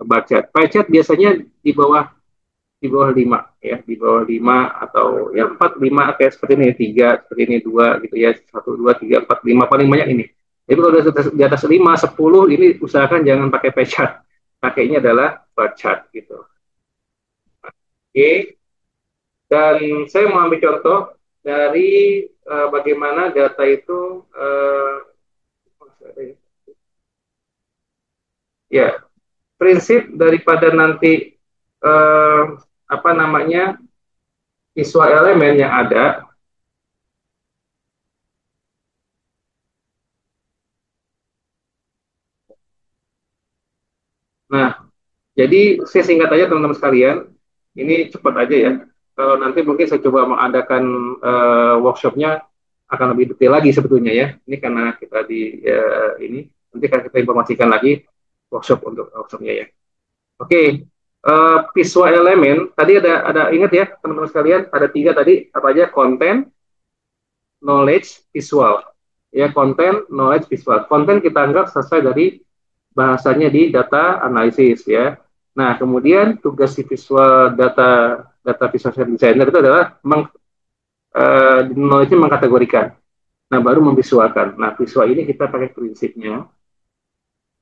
S2: bar chart. Pie chart biasanya di bawah 5 ya, di bawah 5 atau ya 4 5, kayak seperti ini 3, seperti ini 2 gitu ya, 1 2 3 4 5, paling banyak ini. Jadi kalau di atas 5 10 ini usahakan jangan pakai pie chart. Pakainya adalah bar chart gitu. Oke. Dan saya mau ambil contoh dari bagaimana data itu ya, prinsip daripada nanti eh, apa namanya, visual elemen yang ada. Nah, jadi saya singkat aja teman-teman sekalian, ini cepat aja ya. Kalau nanti mungkin saya coba mengadakan workshopnya akan lebih detail lagi sebetulnya ya. Ini karena kita di ini nanti akan kita informasikan lagi workshop untuk workshopnya ya. Oke, visual elemen tadi ada ingat ya teman-teman sekalian, ada 3 tadi apa aja: konten, knowledge, visual. Ya, konten, knowledge, visual. Konten kita anggap selesai dari bahasanya di data analisis ya. Nah, kemudian tugas di visual data visual designer itu adalah knowledge mengkategorikan. Nah, baru memvisualkan. Nah, visual ini kita pakai prinsipnya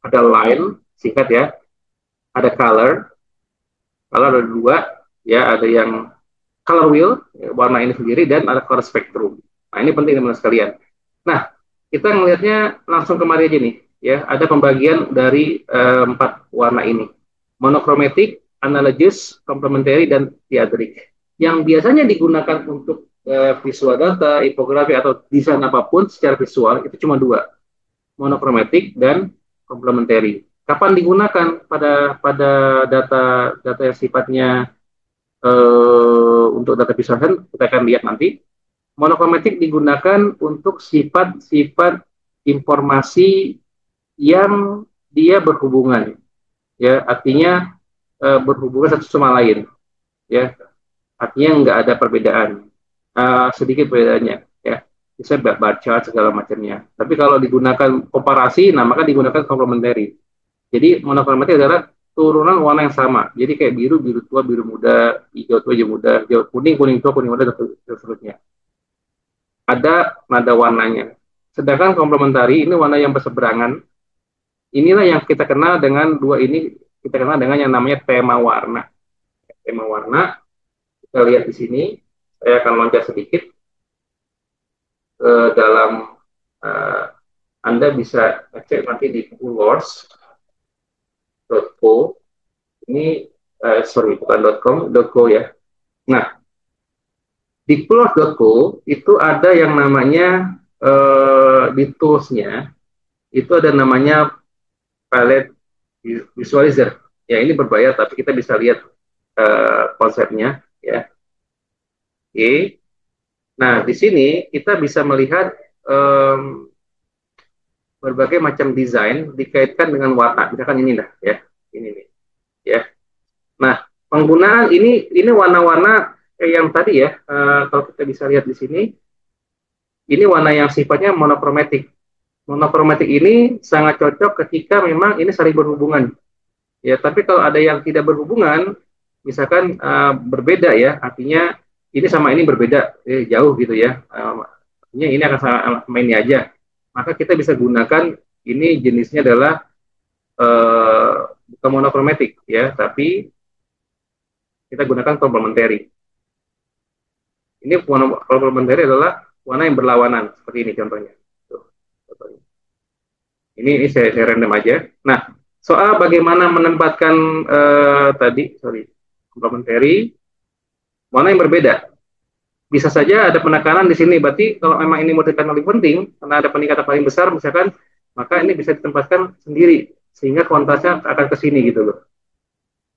S2: ada line, singkat ya, ada color, color ada 2 ya, ada yang color wheel, ya, warna ini sendiri, dan ada color spectrum. Nah, ini penting teman-teman sekalian. Nah, kita ngelihatnya langsung kemari aja nih, ya. Ada pembagian dari 4 warna ini: monochromatic, analogous, complementary, dan diadric. Yang biasanya digunakan untuk visual data, infografi, atau desain apapun secara visual itu cuma 2: monochromatic dan complementary. Kapan digunakan pada data data yang sifatnya untuk data visual, kita akan lihat nanti. Monochromatic digunakan untuk sifat-sifat informasi yang dia berhubungan, ya, artinya berhubungan satu sama lain, ya, artinya nggak ada perbedaan, sedikit perbedaannya, ya, bisa baca segala macamnya. Tapi kalau digunakan komparasi, nah maka digunakan complementary. Jadi monochromatic adalah turunan warna yang sama, jadi kayak biru, biru tua, biru muda, hijau tua, hijau muda, hijau kuning, kuning tua, kuning muda, dan seterusnya. Ada nada warnanya. Sedangkan komplementari ini warna yang berseberangan. Inilah yang kita kenal dengan 2 ini, kita kenal dengan yang namanya tema warna. Tema warna, kita lihat di sini. Saya akan loncat sedikit dalam Anda bisa cek nanti di colors.co. Ini sorry, bukan .com, .co ya. Nah, di colors.co itu ada yang namanya di tools-nya itu ada namanya palette visualizer. Ya, ini berbayar tapi kita bisa lihat konsepnya ya. Oke. Nah, di sini kita bisa melihat berbagai macam desain dikaitkan dengan warna. Misalkan ini dah ya. Ini nih ya. Nah, penggunaan ini warna-warna yang tadi ya, kalau kita bisa lihat di sini, ini warna yang sifatnya monochromatic. Monochromatic ini sangat cocok ketika memang ini saling berhubungan. Ya, tapi kalau ada yang tidak berhubungan, misalkan berbeda ya, artinya ini sama ini berbeda, jauh gitu ya. Artinya ini akan sama ini aja. Maka kita bisa gunakan ini jenisnya adalah bukan monochromatic ya, tapi kita gunakan complementary. Ini warna komplementari adalah warna yang berlawanan seperti ini contohnya. Tuh, contohnya. Ini saya random aja. Nah, soal bagaimana menempatkan komplementari warna yang berbeda. Bisa saja ada penekanan di sini. Berarti kalau memang ini motif yang lebih penting, karena ada peningkatan paling besar, misalkan, maka ini bisa ditempatkan sendiri sehingga kontrasnya akan ke sini gitu loh.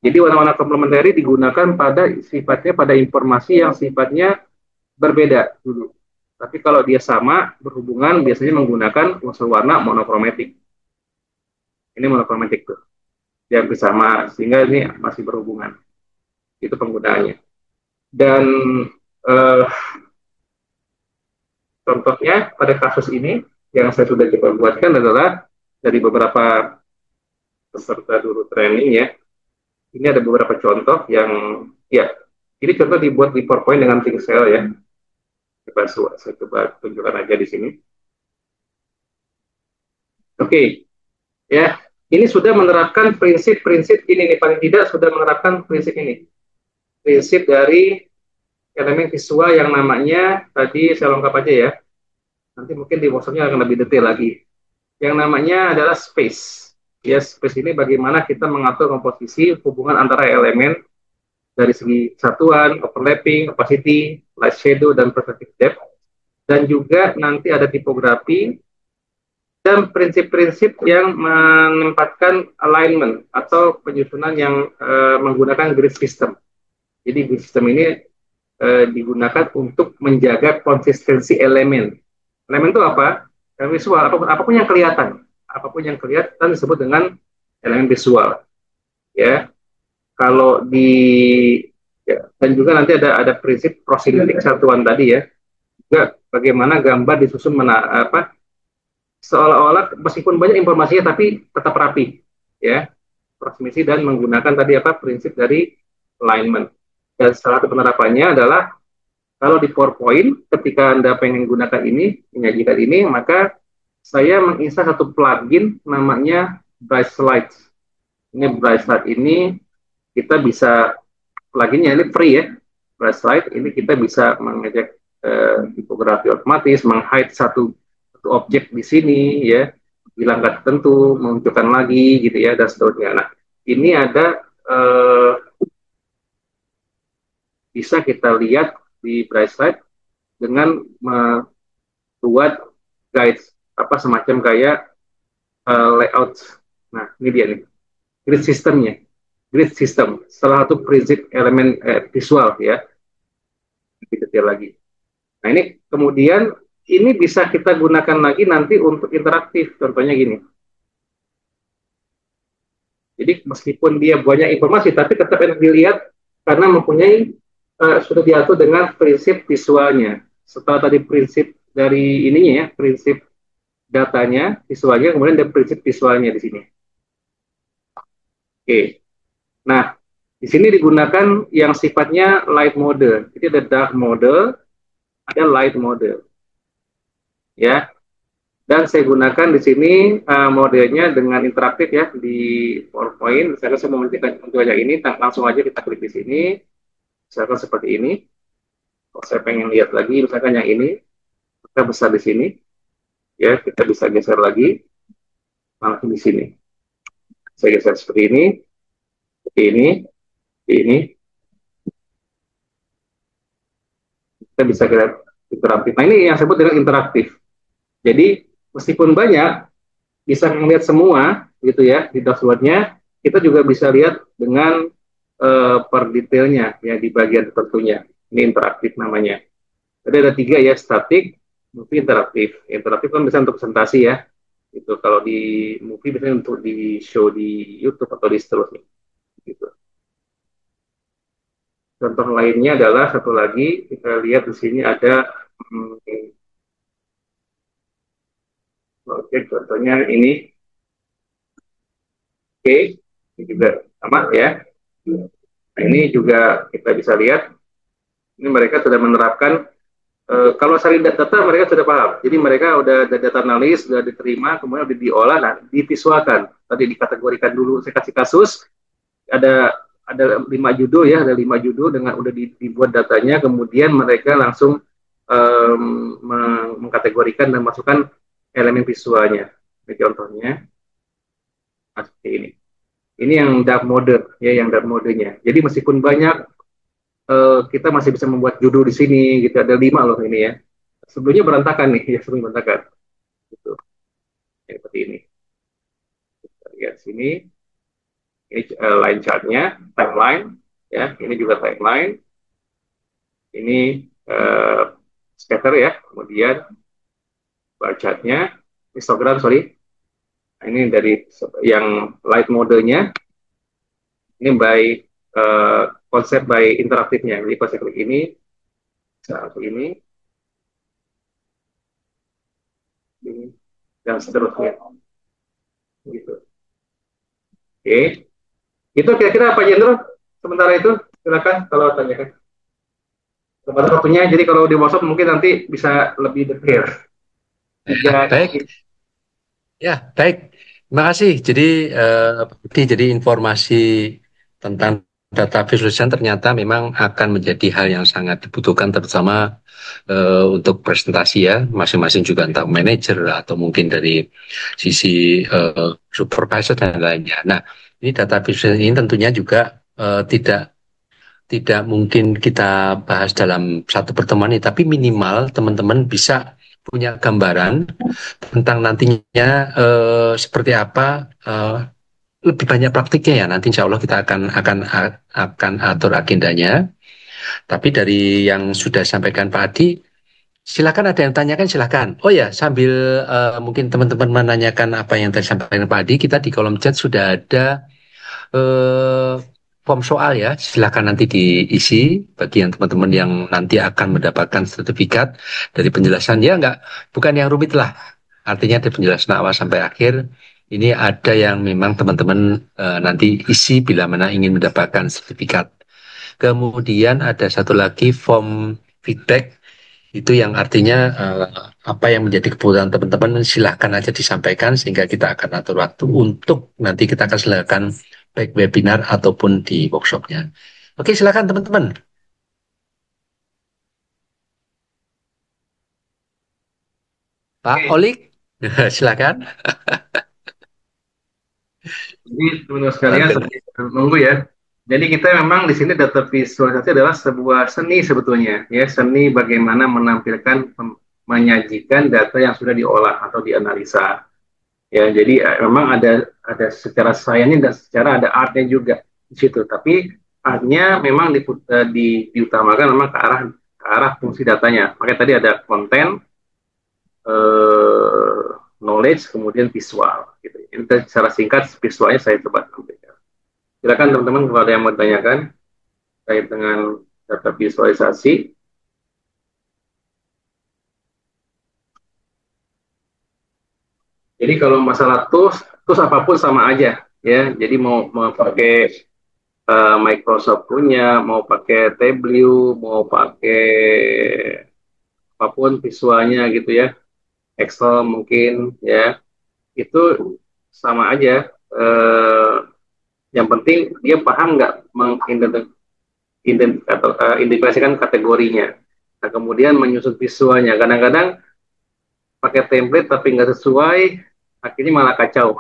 S2: Jadi warna-warna komplementari digunakan pada informasi yang sifatnya berbeda dulu. Tapi kalau dia sama berhubungan biasanya menggunakan unsur warna monokromatik. Ini monokromatik tuh. Dia bersama sehingga ini masih berhubungan. Itu penggunaannya. Dan contohnya pada kasus ini yang saya sudah coba buatkan adalah dari beberapa peserta dulu training ya. Ini ada beberapa contoh yang ya, ini contoh dibuat di PowerPoint dengan Pincel ya. Saya coba tunjukkan aja di sini. Oke, ya, ini sudah menerapkan prinsip-prinsip ini nih, paling tidak sudah menerapkan prinsip ini. Prinsip dari elemen visual yang namanya, tadi saya lengkap aja ya. Nanti mungkin di workshopnya akan lebih detail lagi. Yang namanya adalah space. Ya, space ini bagaimana kita mengatur komposisi hubungan antara elemen dari segi satuan, overlapping, opacity, light shadow, dan perspective depth. Dan juga nanti ada tipografi dan prinsip-prinsip yang menempatkan alignment atau penyusunan yang menggunakan grid system. Jadi grid system ini digunakan untuk menjaga konsistensi elemen. Elemen itu apa? Elemen visual, apapun yang kelihatan. Apapun yang kelihatan disebut dengan elemen visual. Ya. Kalau dan juga nanti ada prinsip proximity satuan tadi ya. Juga bagaimana gambar disusun seolah-olah meskipun banyak informasinya tapi tetap rapi ya. Proximity dan menggunakan tadi prinsip dari alignment. Dan salah satu penerapannya adalah kalau di PowerPoint ketika Anda pengen gunakan ini, menyajikan ini, maka saya menginstal satu plugin namanya Bright Slides. Ini Bright Slide ini kita bisa pluginnya ini free ya. Bright Slide ini kita bisa mengejek tipografi otomatis, meng-hide satu objek di sini ya, hilangkan tertentu, menunjukkan lagi gitu ya, dan seterusnya. Nah, ini ada bisa kita lihat di Bright Slide dengan membuat guides semacam kayak layout. Nah, ini dia nih. Grid systemnya. Grid system, salah satu prinsip elemen visual ya. Lebih detail lagi. Nah, ini kemudian ini bisa kita gunakan lagi nanti untuk interaktif. Contohnya gini. Jadi meskipun dia banyak informasi, tapi tetap enak dilihat karena mempunyai sudah diatur dengan prinsip visualnya. Setelah tadi prinsip dari ininya ya, prinsip datanya, visualnya, kemudian ada prinsip visualnya di sini. Oke. Nah, di sini digunakan yang sifatnya light mode. Jadi ada dark mode, ada light mode. Ya. Dan saya gunakan di sini modenya dengan interaktif ya di PowerPoint. Misalkan saya mau menunjukkan ini, langsung aja kita klik di sini. Misalkan seperti ini. Kalau saya pengen lihat lagi, misalkan yang ini, kita besar di sini. Ya, kita bisa geser lagi. Langsung di sini. Saya geser seperti ini. Ini. Kita bisa lihat interaktif. Nah, ini yang saya sebut dengan interaktif. Jadi, meskipun banyak, bisa melihat semua, gitu ya, di dashboardnya, kita juga bisa lihat dengan per detailnya, ya, di bagian tertentunya. Ini interaktif namanya. Jadi ada 3 ya, statik, movie, interaktif. Interaktif kan bisa untuk presentasi ya. Itu kalau di movie biasanya untuk di show di YouTube atau di seterusnya. Gitu. Contoh lainnya adalah satu lagi, kita lihat di sini ada oke, contohnya ini. Oke, ini juga sama ya. Nah, ini juga kita bisa lihat. Ini mereka sudah menerapkan, kalau sari data mereka sudah paham. Jadi mereka udah ada data analis, sudah diterima, kemudian udah diolah, nah, divisualkan. Tadi dikategorikan dulu, saya kasih kasus, ada ada 5 judul ya, ada 5 judul dengan udah dibuat datanya, kemudian mereka langsung mengkategorikan dan masukkan elemen visualnya. Ini contohnya seperti ini. Ini yang dark mode ya, yang dark modenya. Jadi meskipun banyak kita masih bisa membuat judul di sini gitu. Ada 5 loh ini ya. Sebelumnya berantakan nih ya, sebelumnya berantakan. Gitu. Ya, seperti ini. Kita lihat sini. Ini line chartnya, timeline ya. Ini juga timeline. Ini scatter ya. Kemudian bar chartnya, histogram sorry. Nah, ini dari yang light modenya. Ini by konsep by interaktifnya. Jadi pas saya klik ini, satu ini, dan seterusnya. Gitu. Oke. Itu kira-kira apa Jendro? Sementara itu, silakan kalau tanyakan. Kepada waktunya, jadi kalau di WhatsApp mungkin nanti bisa lebih detail.
S1: Baik. Ya, baik. Terima kasih. Jadi informasi tentang data visualization ternyata memang akan menjadi hal yang sangat dibutuhkan, terutama untuk presentasi ya, masing-masing juga entah manajer atau mungkin dari sisi supervisor dan lainnya. Nah, ini data visualization ini tentunya juga tidak tidak mungkin kita bahas dalam satu pertemuan ini, tapi minimal teman-teman bisa punya gambaran tentang nantinya seperti apa, lebih banyak praktiknya ya. Nanti insya Allah kita akan atur agendanya. Tapi dari yang sudah sampaikan Pak Adi, silakan ada yang tanyakan silakan. Oh ya, sambil mungkin teman-teman menanyakan apa yang tadi sampaikan Pak Adi, kita di kolom chat sudah ada eh, form soal ya, silakan nanti diisi bagi yang teman-teman yang nanti akan mendapatkan sertifikat dari penjelasan ya, bukan yang rumit lah, artinya dari penjelasan awal sampai akhir ini ada yang memang teman-teman nanti isi bila mana ingin mendapatkan sertifikat. Kemudian ada satu lagi form feedback, itu yang artinya apa yang menjadi kebutuhan teman-teman silahkan aja disampaikan sehingga kita akan atur waktu untuk nanti kita akan selenggarakan baik webinar ataupun di workshopnya. Oke, silakan teman-teman. Pak Olik, silakan.
S2: Jadi teman-teman sekalian menunggu ya. Jadi kita memang di sini data visualisasi adalah sebuah seni sebetulnya ya, seni bagaimana menampilkan menyajikan data yang sudah diolah atau dianalisa. Ya, jadi memang ada secara sainsnya dan secara ada artnya juga di situ. Tapi artnya memang diutamakan memang ke arah fungsi datanya. Makanya tadi ada konten, knowledge, kemudian visual. Gitu. Ini secara singkat visualnya saya coba tampilkan. Silakan teman-teman kalau ada yang mau tanyakan terkait dengan data visualisasi. Jadi kalau masalah tools apapun sama aja ya. Jadi mau pakai Microsoft punya, mau pakai Tableau, mau pakai apapun visualnya gitu ya, Excel mungkin ya, itu sama aja. Yang penting dia paham nggak integrasikan kategorinya. Nah, kemudian menyusun visualnya. Kadang-kadang pakai template tapi nggak sesuai, akhirnya malah kacau.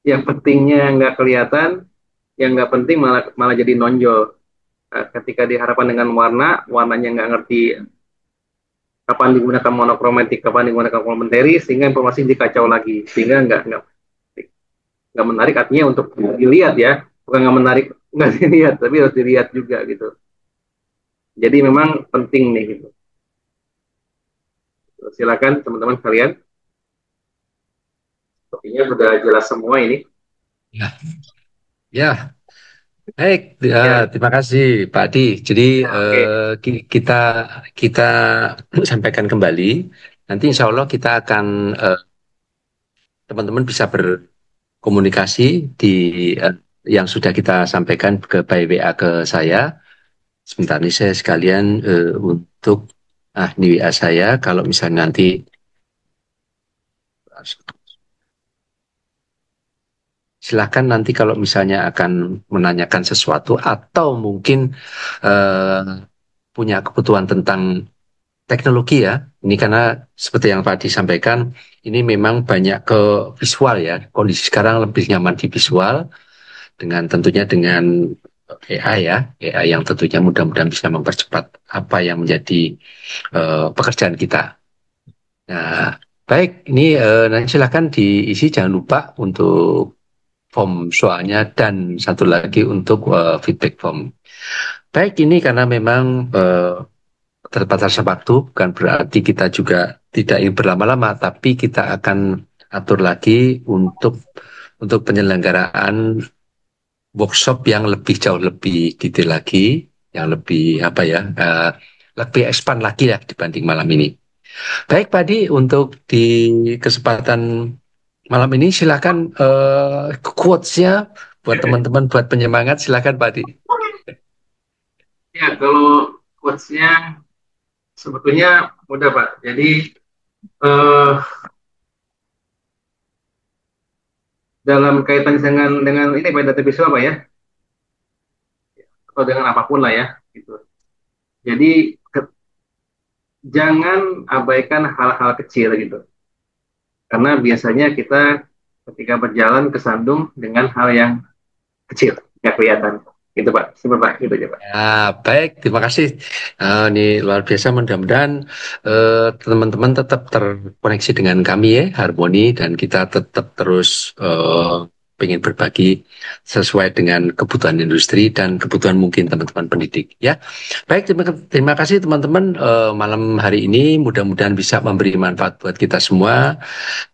S2: Yang pentingnya nggak kelihatan, yang nggak penting malah jadi nonjol. Nah, ketika diharapkan dengan warnanya nggak ngerti kapan digunakan monokromatik, kapan digunakan komplementari, sehingga informasi dikacau lagi, sehingga nggak menarik artinya untuk dilihat ya, bukan nggak menarik nggak dilihat, tapi harus dilihat juga gitu. Jadi memang penting nih gitu. Silakan teman-teman kalian. Sepertinya sudah jelas semua ini.
S1: Ya, ya. Baik, terima kasih Pak Adi. Jadi kita kita sampaikan kembali. Nanti insya Allah kita akan teman-teman bisa berkomunikasi di yang sudah kita sampaikan by WA ke saya. Sebentar ini saya sekalian untuk di WA saya. Kalau misalnya nanti. Silakan nanti kalau misalnya akan menanyakan sesuatu atau mungkin eh, punya kebutuhan tentang teknologi ya. Ini karena seperti yang Pak disampaikan, ini memang banyak ke visual ya. Kondisi sekarang lebih nyaman di visual dengan tentunya dengan AI ya. AI yang tentunya mudah-mudahan bisa mempercepat apa yang menjadi pekerjaan kita. Nah, baik, ini nanti silakan diisi, jangan lupa untuk form soalnya dan satu lagi untuk feedback form. Baik, ini karena memang terbatas waktu, bukan berarti kita juga tidak ingin berlama-lama, tapi kita akan atur lagi untuk penyelenggaraan workshop yang lebih jauh lebih detail lagi, yang lebih apa ya, lebih expand lagi ya dibanding malam ini. Baik, Pak Adi, untuk di kesempatan malam ini silakan quotes-nya buat teman-teman, buat penyemangat, silakan Pak Adi.
S2: Ya, kalau quotes-nya sebetulnya mudah Pak. Jadi eh, dalam kaitan dengan ini Pak data visual Pak ya, atau dengan apapun lah ya, gitu. Jadi jangan abaikan hal-hal kecil gitu, karena biasanya kita ketika berjalan kesandung dengan hal yang kecil, nggak kelihatan. Gitu Pak, seperti Pak, gitu aja Pak.
S1: Ya, baik, terima kasih. Ini luar biasa, mudah-mudahan teman-teman tetap terkoneksi dengan kami ya, Harmoni, dan kita tetap terus pengen berbagi sesuai dengan kebutuhan industri dan kebutuhan mungkin teman-teman pendidik. Ya, baik, terima kasih teman-teman. Malam hari ini mudah-mudahan bisa memberi manfaat buat kita semua,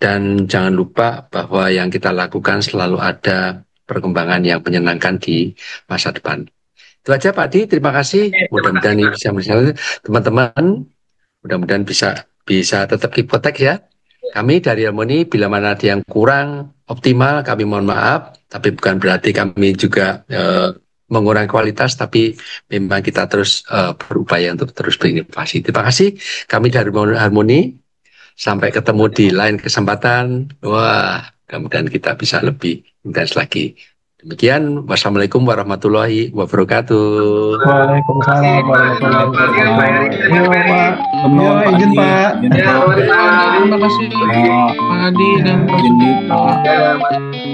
S1: dan jangan lupa bahwa yang kita lakukan selalu ada perkembangan yang menyenangkan di masa depan. Itu aja Pak Di, terima kasih.
S2: Terima
S1: Mudah-mudahan
S2: kasih
S1: ini
S2: Pak.
S1: bisa menjadi teman-teman, mudah-mudahan bisa tetap hipotek ya. Kami dari Harmoni, bila mana ada yang kurang optimal, kami mohon maaf, tapi bukan berarti kami juga mengurangi kualitas, tapi memang kita terus berupaya untuk terus berinovasi. Terima kasih. Kami dari Harmoni, sampai ketemu di lain kesempatan. Wah, mudah-mudahan kita bisa lebih intens lagi. Demikian, wassalamualaikum warahmatullahi wabarakatuh.
S2: Terima kasih
S5: Waalaikumsalam
S2: Pak.
S5: warahmatullahi
S2: Pak Rian, Pak Heri,
S5: wabarakatuh.
S2: terima
S5: Yo,
S2: kasih.
S5: Pak.
S6: Teman
S5: Yo,
S6: Pak
S5: izin,
S6: Adi,
S5: Pak.
S6: izin
S2: Ya,
S6: Pak.
S2: mari Pak.
S3: Terima kasih
S6: Ya,
S3: Pak Adi dan Pak
S6: izin di Pak.
S2: Ya, mari.